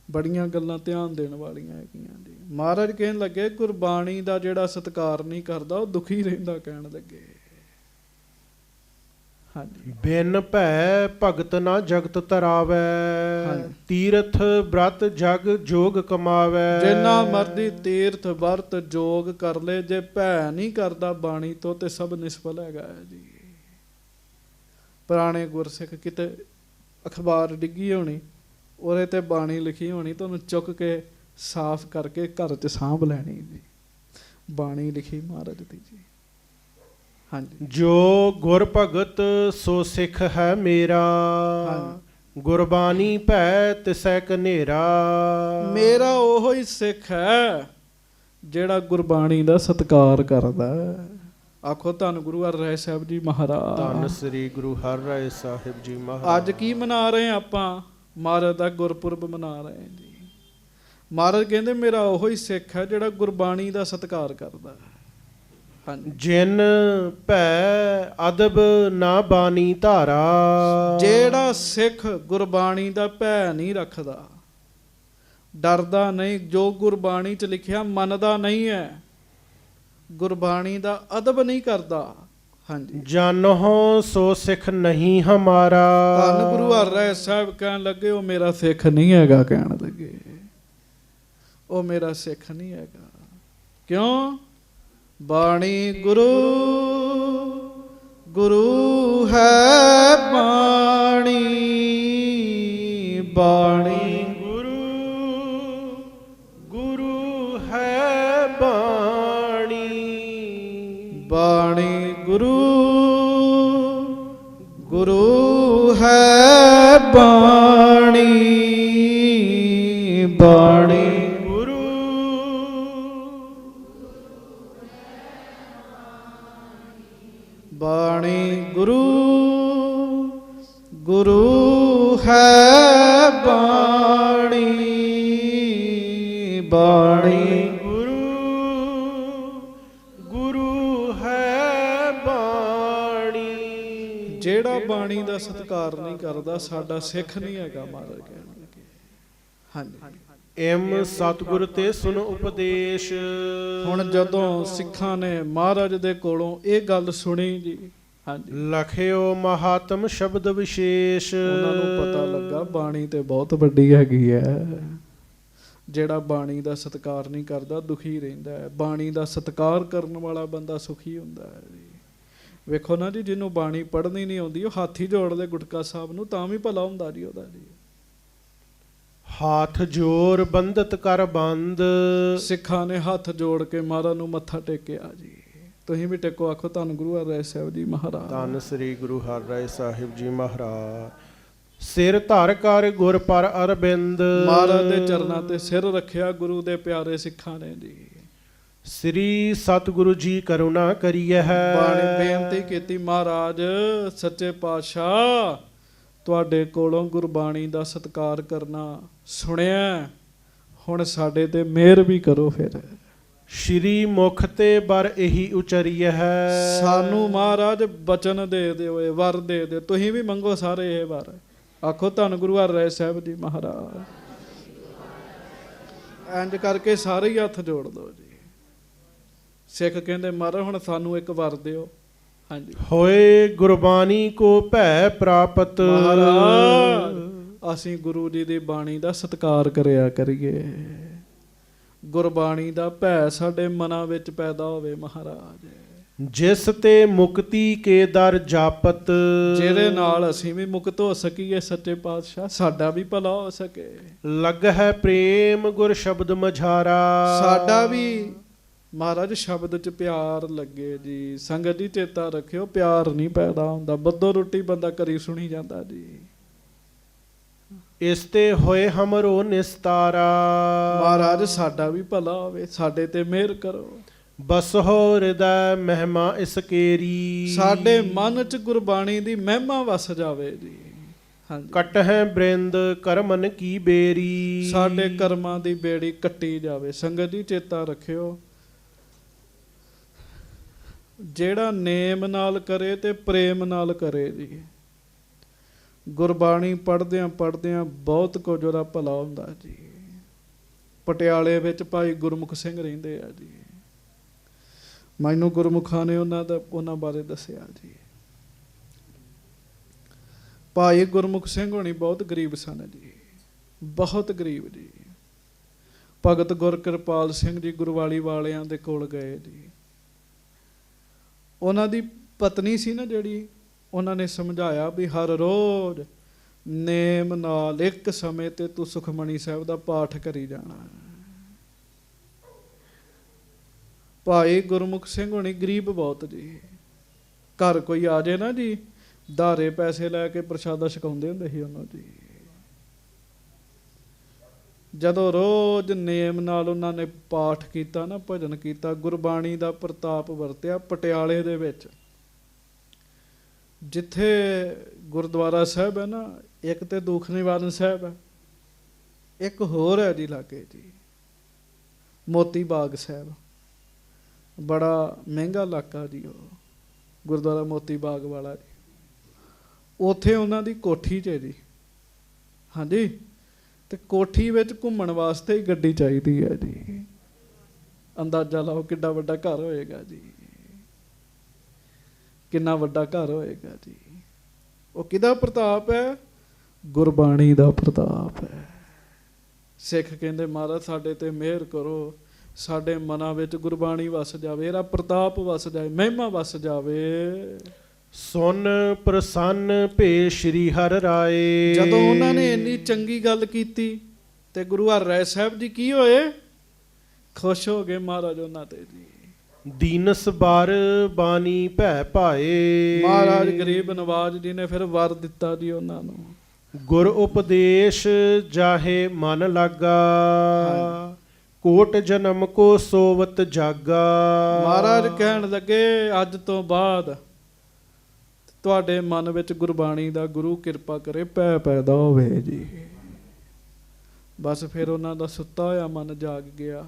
ਬੜੀਆਂ ਗੱਲਾਂ ਧਿਆਨ ਦੇਣ ਵਾਲੀਆਂ ਹੈਗੀਆਂ ਜੀ। ਮਹਾਰਾਜ ਕਹਿਣ ਲੱਗੇ ਗੁਰਬਾਣੀ ਦਾ ਜਿਹੜਾ ਸਤਿਕਾਰ ਨਹੀਂ ਕਰਦਾ ਉਹ ਦੁਖੀ ਰਹਿੰਦਾ, ਕਹਿਣ ਲੱਗੇ। ਹਾਂਜੀ, ਬਿਨ ਭੈ ਭਗਤ ਨਾ ਜਗਤ ਤਰਾਵੈ, ਤੀਰਥ ਬ੍ਰਤ ਜਗ ਜੋਗ ਕਮਾਵੈ। ਜਿੰਨਾ ਮਰਦੀ ਤੀਰਥ ਵਰਤ ਜੋਗ ਕਰ ਲੈ, ਜੇ ਭੈ ਨਹੀਂ ਕਰਦਾ ਬਾਣੀ ਤੋਂ ਤੇ ਸਭ ਨਿਸਫਲ ਹੈਗਾ ਜੀ। ਪੁਰਾਣੇ ਗੁਰਸਿੱਖ ਕਿਤੇ ਅਖਬਾਰ ਡਿੱਗੀ ਹੋਣੀ, ਉਹਦੇ ਤੇ ਬਾਣੀ ਲਿਖੀ ਹੋਣੀ, ਤੁਹਾਨੂੰ ਚੁੱਕ ਕੇ ਸਾਫ਼ ਕਰਕੇ ਘਰ 'ਚ ਸਾਂਭ ਲੈਣੀ ਜੀ। ਬਾਣੀ ਲਿਖੀ ਮਹਾਰਾਜ ਦੀ ਜੀ। ਹਾਂਜੀ, ਜੋ ਗੁਰ ਭਗਤ ਸੋ ਸਿੱਖ ਹੈ ਮੇਰਾ, ਗੁਰਬਾਣੀ ਭੈ ਤਿਸੈ ਕਨੇਰਾ। ਮੇਰਾ ਉਹੋ ਹੀ ਸਿੱਖ ਹੈ ਜਿਹੜਾ ਗੁਰਬਾਣੀ ਦਾ ਸਤਿਕਾਰ ਕਰਦਾ। ਆਖੋ ਧੰਨ ਗੁਰੂ ਹਰਿਰਾਏ ਸਾਹਿਬ ਜੀ ਮਹਾਰਾਜ। ਧੰਨ ਸ੍ਰੀ ਗੁਰੂ ਹਰਿਰਾਏ ਸਾਹਿਬ ਜੀ ਮਹਾਰਾਜ। ਅੱਜ ਕੀ ਮਨਾ ਰਹੇ ਆਪਾਂ? ਮਹਾਰਾਜ ਦਾ ਗੁਰਪੁਰਬ ਮਨਾ ਰਹੇ ਜੀ। ਮਹਾਰਾਜ ਕਹਿੰਦੇ ਮੇਰਾ ਉਹੋ ਹੀ ਸਿੱਖ ਹੈ ਜਿਹੜਾ ਗੁਰਬਾਣੀ ਦਾ ਸਤਿਕਾਰ ਕਰਦਾ। ਹਾਂਜੀ, ਜਿਨ ਭੈ ਅਦਬ ਨਾ ਬਾਣੀ ਧਾਰਾ। ਜਿਹੜਾ ਸਿੱਖ ਗੁਰਬਾਣੀ ਦਾ ਭੈ ਨਹੀਂ ਰੱਖਦਾ, ਡਰਦਾ ਨਹੀਂ, ਜੋ ਗੁਰਬਾਣੀ 'ਚ ਲਿਖਿਆ ਮੰਨਦਾ ਨਹੀਂ ਹੈ, ਗੁਰਬਾਣੀ ਦਾ ਅਦਬ ਨਹੀਂ ਕਰਦਾ। ਹਾਂਜੀ, ਜਾਨੋ ਸੋ ਸਿੱਖ ਨਹੀਂ ਹਮਾਰਾ। ਧੰਨ ਗੁਰੂ ਹਰਿਰਾਏ ਸਾਹਿਬ ਕਹਿਣ ਲੱਗੇ ਉਹ ਮੇਰਾ ਸਿੱਖ ਨਹੀਂ ਹੈਗਾ, ਕਹਿਣ ਲੱਗੇ ਉਹ ਮੇਰਾ ਸਿੱਖ ਨਹੀਂ ਹੈਗਾ। ਕਿਉਂ? ਬਾਣੀ ਗੁਰੂ, ਗੁਰੂ ਹੈ ਬਾਣੀ, ਬਾਣੀ ਗੁਰੂ ਹੈ ਬਾਣੀ। ਬਾਣੀ ਗੁਰੂ ਹੈ ਬਾਣੀ। ਬਾਣੀ ਬਾਣੀ ਗੁਰੂ ਹੈ ਬਾਣੀ। ਬਾਣੀ ਗੁਰੂ ਹੈ ਬਾਣੀ। ਜਿਹੜਾ ਬਾਣੀ ਦਾ ਸਤਿਕਾਰ ਨਹੀਂ ਕਰਦਾ ਸਾਡਾ ਸਿੱਖ ਨਹੀਂ ਹੈਗਾ ਮਹਾਰਾਜ ਕਹਿਣਗੇ। ਹਾਂਜੀ। ਐਮ ਸਤਿਗੁਰ ਤੇ ਸੁਨ ਉਪਦੇਸ਼। ਹੁਣ ਜਦੋਂ ਸਿੱਖਾਂ ਨੇ ਮਹਾਰਾਜ ਦੇ ਕੋਲੋਂ ਇਹ ਗੱਲ ਸੁਣੀ ਜੀ, ਹਾਂਜੀ, ਲਖਿਓ ਮਹਾਤਮ ਸ਼ਬਦ ਵਿਸ਼ੇਸ਼। ਉਹਨਾਂ ਨੂੰ ਪਤਾ ਲੱਗਾ ਬਾਣੀ ਤੇ ਬਹੁਤ ਵੱਡੀ ਹੈਗੀ ਹੈ। ਜਿਹੜਾ ਬਾਣੀ ਦਾ ਸਤਿਕਾਰ ਨਹੀਂ ਕਰਦਾ ਦੁਖੀ ਰਹਿੰਦਾ ਹੈ, ਬਾਣੀ ਦਾ ਸਤਿਕਾਰ ਕਰਨ ਵਾਲਾ ਬੰਦਾ ਸੁਖੀ ਹੁੰਦਾ ਹੈ ਜੀ। ਵੇਖੋ ਨਾ ਜੀ, ਜਿਹਨੂੰ ਬਾਣੀ ਪੜ੍ਹਨੀ ਨਹੀਂ ਆਉਂਦੀ ਉਹ ਹਾਥੀ ਜੋੜਦੇ ਗੁਟਕਾ ਸਾਹਿਬ ਨੂੰ ਤਾਂ ਵੀ ਭਲਾ ਹੁੰਦਾ ਜੀ ਉਹਦਾ ਜੀ। ਹਾਥ ਜੋਰ ਬੰਦਤ ਕਰ ਬੰਦ। ਸਿੱਖਾਂ ਨੇ ਹੱਥ ਜੋੜ ਕੇ ਮਹਾਰਾਜ ਨੂੰ ਮੱਥਾ ਟੇਕਿਆ ਜੀ। ਤੁਸੀਂ ਵੀ ਟੇਕੋ, ਆਖੋ ਧੰਨ ਗੁਰੂ ਹਰਿ ਸਾਹਿਬ ਜੀ ਮਹਾਰਾਜ। ਧੰਨ ਸ੍ਰੀ ਗੁਰੂ ਹਰਿ ਸਾਹਿਬ ਜੀ ਮਹਾਰਾਜ। ਸਿਰ ਧਰ ਕਰ ਗੁਰ ਪਰ ਅਰਬਿੰਦ। ਮਹਾਰਾਜ ਦੇ ਚਰਨਾਂ ਤੇ ਸਿਰ ਰੱਖਿਆ ਗੁਰੂ ਦੇ ਪਿਆਰੇ ਸਿੱਖਾਂ ਨੇ ਜੀ। ਸ੍ਰੀ ਸਤਿਗੁਰੂ ਜੀ ਕਰੁਣਾ ਕਰੀਐ। ਬਾਣੀ ਬੇਨਤੀ ਕੀਤੀ, ਮਹਾਰਾਜ ਸੱਚੇ ਪਾਤਸ਼ਾਹ ਤੁਹਾਡੇ ਕੋਲੋਂ ਗੁਰਬਾਣੀ ਦਾ ਸਤਿਕਾਰ ਕਰਨਾ ਸੁਣਿਆ, ਹੁਣ ਸਾਡੇ ਤੇ ਮਿਹਰ ਵੀ ਕਰੋ। ਫਿਰ ਸ਼੍ਰੀ ਮੁਖ ਤੇ ਬਰ ਇਹੀ ਉਚਰੀਐ। ਸਾਨੂੰ ਮਹਾਰਾਜ ਬਚਨ ਦੇ ਦਿਓ, ਇਹ ਵਰ ਦੇ ਦਿਓ। ਤੁਸੀਂ ਵੀ ਮੰਗੋ ਸਾਰੇ ਇਹ ਵਰ। ਆਖੋ ਧੰਨ ਗੁਰੂ ਹਰਿ ਸਾਹਿਬ ਜੀ ਮਹਾਰਾਜ। ਇੰਜ ਕਰਕੇ ਸਾਰੇ ਹੀ ਹੱਥ ਜੋੜ ਦੋ ਜੀ। ਸਿੱਖ ਕਹਿੰਦੇ ਮਹਾਰਾਜ ਹੁਣ ਸਾਨੂੰ ਇੱਕ ਵਰ ਦਿਓ। ਹਾਂਜੀ। ਹੋਏ ਗੁਰਬਾਣੀ ਕੋ ਭੈ ਪ੍ਰਾਪਤ। ਮਹਾਰਾਜ ਅਸੀਂ ਗੁਰੂ ਜੀ ਦੀ ਬਾਣੀ ਦਾ ਸਤਿਕਾਰ ਕਰਿਆ ਕਰੀਏ, ਗੁਰਬਾਣੀ ਦਾ ਭੈ ਸਾਡੇ ਮਨਾਂ ਵਿੱਚ ਪੈਦਾ ਹੋਵੇ ਮਹਾਰਾਜ। ਜਿਸ ਤੇ ਮੁਕਤੀ ਕੇ ਦਰ ਜਾਪਤ। ਜਿਹਦੇ ਨਾਲ ਅਸੀਂ ਵੀ ਮੁਕਤ ਹੋ ਸਕੀਏ ਸੱਚੇ ਪਾਤਸ਼ਾਹ, ਸਾਡਾ ਵੀ ਭਲਾ ਹੋ ਸਕੇ। ਲਗ ਹੈ ਪ੍ਰੇਮ ਗੁਰ ਸ਼ਬਦ ਮਝਾਰਾ। ਸਾਡਾ ਵੀ ਮਹਾਰਾਜ ਸ਼ਬਦ 'ਚ ਪਿਆਰ ਲੱਗੇ ਜੀ। ਸੰਗਤ ਜੀ ਚੇਤਾ ਰੱਖਿਓ, ਪਿਆਰ ਨਹੀਂ ਪੈਦਾ ਹੁੰਦਾ, ਬੱਦੋ ਰੋਟੀ ਬੰਦਾ ਕਰੀ ਸੁਣੀ ਜਾਂਦਾ ਜੀ। ਇਸ ਤੇ ਹੋਏ ਹਮਰੋ ਨਿਸਤਾਰਾ। ਮਹਾਰਾਜ ਸਾਡਾ ਵੀ ਭਲਾ ਹੋਵੇ, ਸਾਡੇ ਤੇ ਮਿਹਰ ਕਰੋ। ਬਸੋ ਹਿਰਦੈ ਮਹਿਮਾ ਇਸ ਕੇਰੀ। ਸਾਡੇ ਮਨ 'ਚ ਗੁਰਬਾਣੀ ਦੀ ਮਹਿਮਾ ਵਸ ਜਾਵੇ ਜੀ। ਹਾਂਜੀ। ਕਟ ਹੈ ਬ੍ਰਿੰਦ ਕਰਮਨ ਕੀ ਬੇਰੀ। ਸਾਡੇ ਕਰਮਾਂ ਦੀ ਬੇੜੀ ਕੱਟੀ ਜਾਵੇ। ਸੰਗਤ ਜੀ ਚੇਤਾ ਰੱਖਿਓ, ਜਿਹੜਾ ਨੇਮ ਨਾਲ ਕਰੇ ਤੇ ਪ੍ਰੇਮ ਨਾਲ ਕਰੇ ਜੀ, ਗੁਰਬਾਣੀ ਪੜ੍ਹਦਿਆਂ ਪੜ੍ਹਦਿਆਂ ਬਹੁਤ ਕੁਝ ਉਹਦਾ ਭਲਾ ਹੁੰਦਾ ਜੀ। ਪਟਿਆਲੇ ਵਿੱਚ ਭਾਈ ਗੁਰਮੁਖ ਸਿੰਘ ਰਹਿੰਦੇ ਆ ਜੀ। ਮੈਨੂੰ ਗੁਰਮੁਖਾਂ ਨੇ ਉਹਨਾਂ ਬਾਰੇ ਦੱਸਿਆ ਜੀ। ਭਾਈ ਗੁਰਮੁਖ ਸਿੰਘ ਹੋਣੀ ਬਹੁਤ ਗਰੀਬ ਸਨ ਜੀ, ਬਹੁਤ ਗਰੀਬ ਜੀ। ਭਗਤ ਗੁਰਕਿਰਪਾਲ ਸਿੰਘ ਜੀ ਗੁਰਵਾਲੀ ਵਾਲਿਆਂ ਦੇ ਕੋਲ ਗਏ ਜੀ। ਉਹਨਾਂ ਦੀ ਪਤਨੀ ਸੀ ਨਾ ਜਿਹੜੀ, ਉਹਨਾਂ ਨੇ ਸਮਝਾਇਆ ਵੀ ਹਰ ਰੋਜ਼ ਨੇਮ ਨਾਲ ਇੱਕ ਸਮੇਂ ਤੇ ਤੂੰ ਸੁਖਮਣੀ ਸਾਹਿਬ ਦਾ ਪਾਠ ਕਰੀ ਜਾਣਾ। ਭਾਈ ਗੁਰਮੁਖ ਸਿੰਘ ਹੋਣੀ ਗਰੀਬ ਬਹੁਤ ਜੀ। ਘਰ ਕੋਈ ਆ ਜਾਏ ਨਾ ਜੀ, ਧਾਰੇ ਪੈਸੇ ਲੈ ਕੇ ਪ੍ਰਸ਼ਾਦਾ ਛਕਾਉਂਦੇ ਹੁੰਦੇ ਸੀ ਉਹਨੂੰ ਜੀ। ਜਦੋਂ ਰੋਜ਼ ਨੇਮ ਨਾਲ ਉਹਨਾਂ ਨੇ ਪਾਠ ਕੀਤਾ ਨਾ, ਭਜਨ ਕੀਤਾ, ਗੁਰਬਾਣੀ ਦਾ ਪ੍ਰਤਾਪ ਵਰਤਿਆ। ਪਟਿਆਲੇ ਦੇ ਵਿੱਚ ਜਿੱਥੇ ਗੁਰਦੁਆਰਾ ਸਾਹਿਬ ਹੈ ਨਾ, ਇੱਕ ਤੇ ਦੁੱਖ ਨਿਵਾਰਨ ਸਾਹਿਬ ਹੈ, ਇੱਕ ਹੋਰ ਹੈ ਜੀ ਲਾਗੇ ਜੀ ਮੋਤੀ ਬਾਗ ਸਾਹਿਬ। ਬੜਾ ਮਹਿੰਗਾ ਇਲਾਕਾ ਜੀ ਉਹ ਗੁਰਦੁਆਰਾ ਮੋਤੀ ਬਾਗ ਵਾਲਾ ਜੀ। ਉੱਥੇ ਉਹਨਾਂ ਦੀ ਕੋਠੀ 'ਚ ਹੈ ਜੀ। ਹਾਂਜੀ। ਤੇ ਕੋਠੀ ਵਿੱਚ ਘੁੰਮਣ ਵਾਸਤੇ ਹੀ ਗੱਡੀ ਚਾਹੀਦੀ ਹੈ ਜੀ। ਅੰਦਾਜ਼ਾ ਲਾਓ ਕਿੱਡਾ ਵੱਡਾ ਘਰ ਹੋਏਗਾ ਜੀ, ਕਿੰਨਾ ਵੱਡਾ ਘਰ ਹੋਏਗਾ ਜੀ। ਉਹ ਕਿਹਦਾ ਪ੍ਰਤਾਪ ਹੈ? ਗੁਰਬਾਣੀ ਦਾ ਪ੍ਰਤਾਪ ਹੈ। ਸਿੱਖ ਕਹਿੰਦੇ ਮਹਾਰਾਜ ਸਾਡੇ ਤੇ ਮਿਹਰ ਕਰੋ, ਸਾਡੇ ਮਨਾਂ ਵਿੱਚ ਗੁਰਬਾਣੀ ਵਸ ਜਾਵੇ, ਇਹਦਾ ਪ੍ਰਤਾਪ ਵਸ ਜਾਵੇ, ਮਹਿਮਾ ਵਸ ਜਾਵੇ। ਸੁਨ ਪ੍ਰਸੰਨ ਭੇ ਸ੍ਰੀ ਹਰਿ ਰਾਏ। ਜਦੋਂ ਉਹਨਾਂ ਨੇ ਇੰਨੀ ਚੰਗੀ ਗੱਲ ਕੀਤੀ ਤੇ ਗੁਰੂ ਹਰਿ ਸਾਹਿਬ ਜੀ ਕੀ ਹੋਏ? ਖੁਸ਼ ਹੋ ਗਏ ਮਹਾਰਾਜ ਉਹਨਾਂ ਤੇ ਜੀ। ਦੀਨਸ ਬਰ ਬਾਣੀ ਭੈ ਭਾਏ। ਮਹਾਰਾਜ ਗਰੀਬ ਨਵਾਜ ਜੀ ਨੇ ਫਿਰ ਵਰ ਦਿੱਤਾ ਜੀ ਉਹਨਾਂ ਨੂੰ। ਗੁਰ ਉਪਦੇਸ਼ ਜਾਹੇ ਮਨ ਲਾਗਾ। ਕੋਟ ਜਨਮ ਕੋ ਸੋਵਤ ਜਾਗਾ। ਮਹਾਰਾਜ ਕਹਿਣ ਲੱਗੇ ਅੱਜ ਤੋਂ ਬਾਅਦ ਤੁਹਾਡੇ ਮਨ ਵਿੱਚ ਗੁਰਬਾਣੀ ਦਾ ਗੁਰੂ ਕਿਰਪਾ ਕਰੇ ਭੈ ਪੈਦਾ ਹੋਵੇ ਜੀ। ਬਸ ਫਿਰ ਉਹਨਾਂ ਦਾ ਸੁੱਤਾ ਹੋਇਆ ਮਨ ਜਾਗ ਗਿਆ।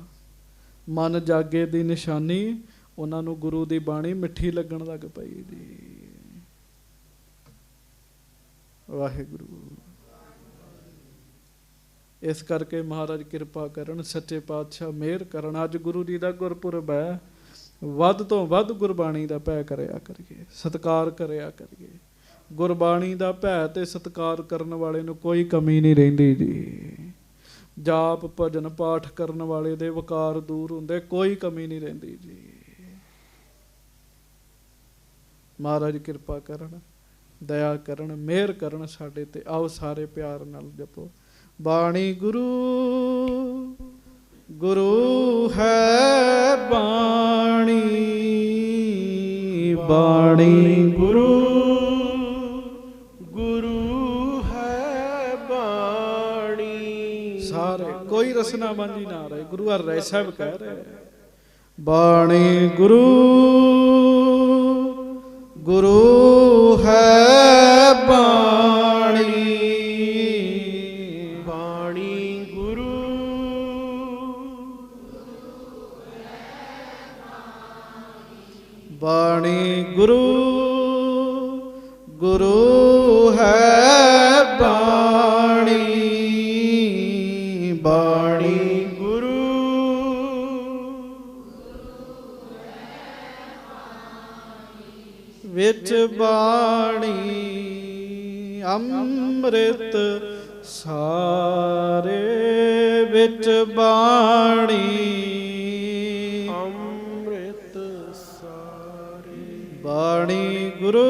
ਮਨ ਜਾਗੇ ਦੀ ਨਿਸ਼ਾਨੀ ਉਹਨਾਂ ਨੂੰ ਗੁਰੂ ਦੀ ਬਾਣੀ ਮਿੱਠੀ ਲੱਗਣ ਲੱਗ ਪਈ ਜੀ। ਵਾਹਿਗੁਰੂ। ਇਸ ਕਰਕੇ ਮਹਾਰਾਜ ਕਿਰਪਾ ਕਰਨ, ਸੱਚੇ ਪਾਤਸ਼ਾਹ ਮਿਹਰ ਕਰਨ। ਅੱਜ ਗੁਰੂ ਜੀ ਦਾ ਗੁਰਪੁਰਬ ਹੈ। ਵੱਧ ਤੋਂ ਵੱਧ ਗੁਰਬਾਣੀ ਦਾ ਭੈ ਕਰਿਆ ਕਰੀਏ, ਸਤਿਕਾਰ ਕਰਿਆ ਕਰੀਏ। ਗੁਰਬਾਣੀ ਦਾ ਭੈ ਤੇ ਸਤਿਕਾਰ ਕਰਨ ਵਾਲੇ ਨੂੰ ਕੋਈ ਕਮੀ ਨਹੀਂ ਰਹਿੰਦੀ ਜੀ। ਜਾਪ ਭਜਨ ਪਾਠ ਕਰਨ ਵਾਲੇ ਦੇ ਵਕਾਰ ਦੂਰ ਹੁੰਦੇ, ਕੋਈ ਕਮੀ ਨਹੀਂ ਰਹਿੰਦੀ ਜੀ। ਮਹਾਰਾਜ ਕਿਰਪਾ ਕਰਨ, ਦਇਆ ਕਰਨ, ਮਿਹਰ ਕਰਨ ਸਾਡੇ ਤੇ। ਆਓ ਸਾਰੇ ਪਿਆਰ ਨਾਲ ਜਪੋ ਬਾਣੀ। ਗੁਰੂ ਗੁਰੂ ਹੈ ਬਾਣੀ, ਬਾਣੀ ਗੁਰੂ ਗੁਰੂ ਹੈ ਬਾਣੀ। ਸਾਰੇ ਕੋਈ ਰਸਨਾ ਮਾਂਝੀ ਨਾ ਰਹੇ। ਗੁਰੂ ਹਰਿ ਸਾਹਿਬ ਕਹਿ ਰਹੇ ਬਾਣੀ ਗੁਰੂ ਗੁਰੂ ਹੈ ਬਾਣੀ, ਬਾਣੀ ਗੁਰੂ ਬਾਣੀ ਗੁਰੂ ਗੁਰੂ ਹੈ ਬਾਣੀ, ਬਾਣੀ ਗੁਰੂ ਵਿੱਚ ਬਾਣੀ ਅੰਮ੍ਰਿਤ ਸਾਰੇ ਵਿੱਚ ਬਾਣੀ, ਅੰਮ੍ਰਿਤ ਸਾਰੇ। ਬਾਣੀ ਗੁਰੂ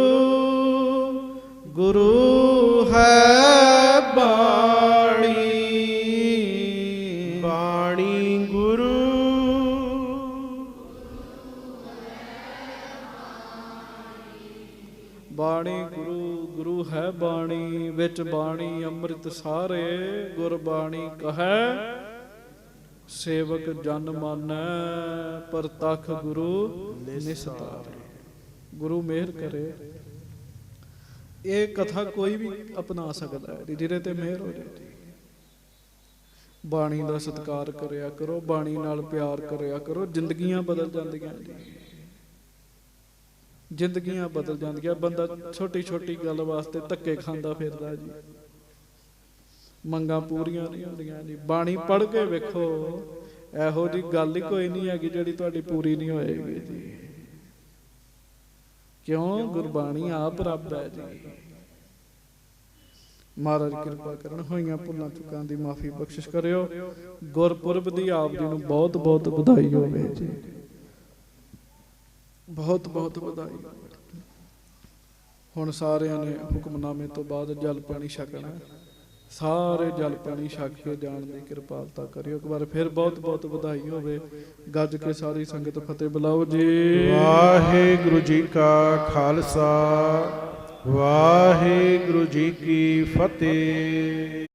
ਗੁਰੂ ਹੈ ਬਾਣੀ, ਬਾਣੀ ਗੁਰੂ ਬਾਣੀ ਗੁਰੂ ਗੁਰੂ ਹੈ ਬਾਣੀ ਵਿੱਚ ਬਾਣੀ ਅੰਮ੍ਰਿਤ ਸਾਰੇ। ਗੁਰਬਾਣੀ ਕਹੈ ਸੇਵਕ ਜਨ ਮਾਨੈ, ਪ੍ਰਤਖ ਗੁਰੂ ਨਿਸਤਾਰੇ। ਗੁਰੂ ਮਿਹਰ ਕਰੇ। ਇਹ ਕਥਾ ਕੋਈ ਵੀ ਅਪਣਾ ਸਕਦਾ ਹੈ ਜਿਹਦੇ ਤੇ ਮਿਹਰ ਹੋ ਜਾਏ। ਬਾਣੀ ਦਾ ਸਤਿਕਾਰ ਕਰਿਆ ਕਰੋ, ਬਾਣੀ ਨਾਲ ਪਿਆਰ ਕਰਿਆ ਕਰੋ। ਜ਼ਿੰਦਗੀਆਂ ਬਦਲ ਜਾਂਦੀਆਂ ਜੀ, ਜ਼ਿੰਦਗੀਆਂ ਬਦਲ ਜਾਂਦੀਆਂ। ਬੰਦਾ ਛੋਟੀ ਛੋਟੀ ਗੱਲ ਵਾਸਤੇ ਧੱਕੇ ਖਾਂਦਾ ਫਿਰਦਾ ਜੀ। ਮੰਗਾਂ ਪੂਰੀਆਂ ਨਹੀਂ ਹੁੰਦੀਆਂ ਜੀ। ਬਾਣੀ ਪੜ੍ਹ ਕੇ ਵੇਖੋ, ਇਹੋ ਜੀ ਗੱਲ ਹੀ ਕੋਈ ਨਹੀਂ ਹੈਗੀ ਜਿਹੜੀ ਤੁਹਾਡੀ ਪੂਰੀ ਨਹੀਂ ਹੋਏਗੀ ਜੀ। ਕਿਉਂ? ਗੁਰਬਾਣੀ ਆਪ ਰੱਬ ਹੈ ਜੀ। ਮਹਾਰਾਜ ਕਿਰਪਾ ਕਰਨ, ਹੋਈਆਂ ਭੁੱਲਾਂ ਚੁੱਕਾਂ ਦੀ ਮਾਫੀ ਬਖਸ਼ਿਸ਼ ਕਰਿਓ। ਗੁਰਪੁਰਬ ਦੀ ਆਪ ਜੀ ਨੂੰ ਬਹੁਤ ਬਹੁਤ ਵਧਾਈ ਹੋਵੇ ਜੀ। ਬਹੁਤ ਬਹੁਤ ਵਧਾਈ। ਹੁਣ ਸਾਰਿਆਂ ਨੇ ਹੁਕਮਨਾਮੇ ਤੋਂ ਬਾਅਦ ਜਲ ਪਾਣੀ ਛਕਣਾ। ਸਾਰੇ ਜਲ ਪਾਣੀ ਛਕ ਕੇ ਜਾਣ ਦੀ ਕਿਰਪਾਲਤਾ ਕਰਿਓ। ਇੱਕ ਵਾਰ ਫਿਰ ਬਹੁਤ ਬਹੁਤ ਵਧਾਈ ਹੋਵੇ। ਗੱਜ ਕੇ ਸਾਰੀ ਸੰਗਤ ਫਤਿਹ ਬੁਲਾਓ ਜੀ। ਵਾਹਿਗੁਰੂ ਜੀ ਕਾ ਖਾਲਸਾ, ਵਾਹਿਗੁਰੂ ਜੀ ਕੀ ਫਤਿਹ।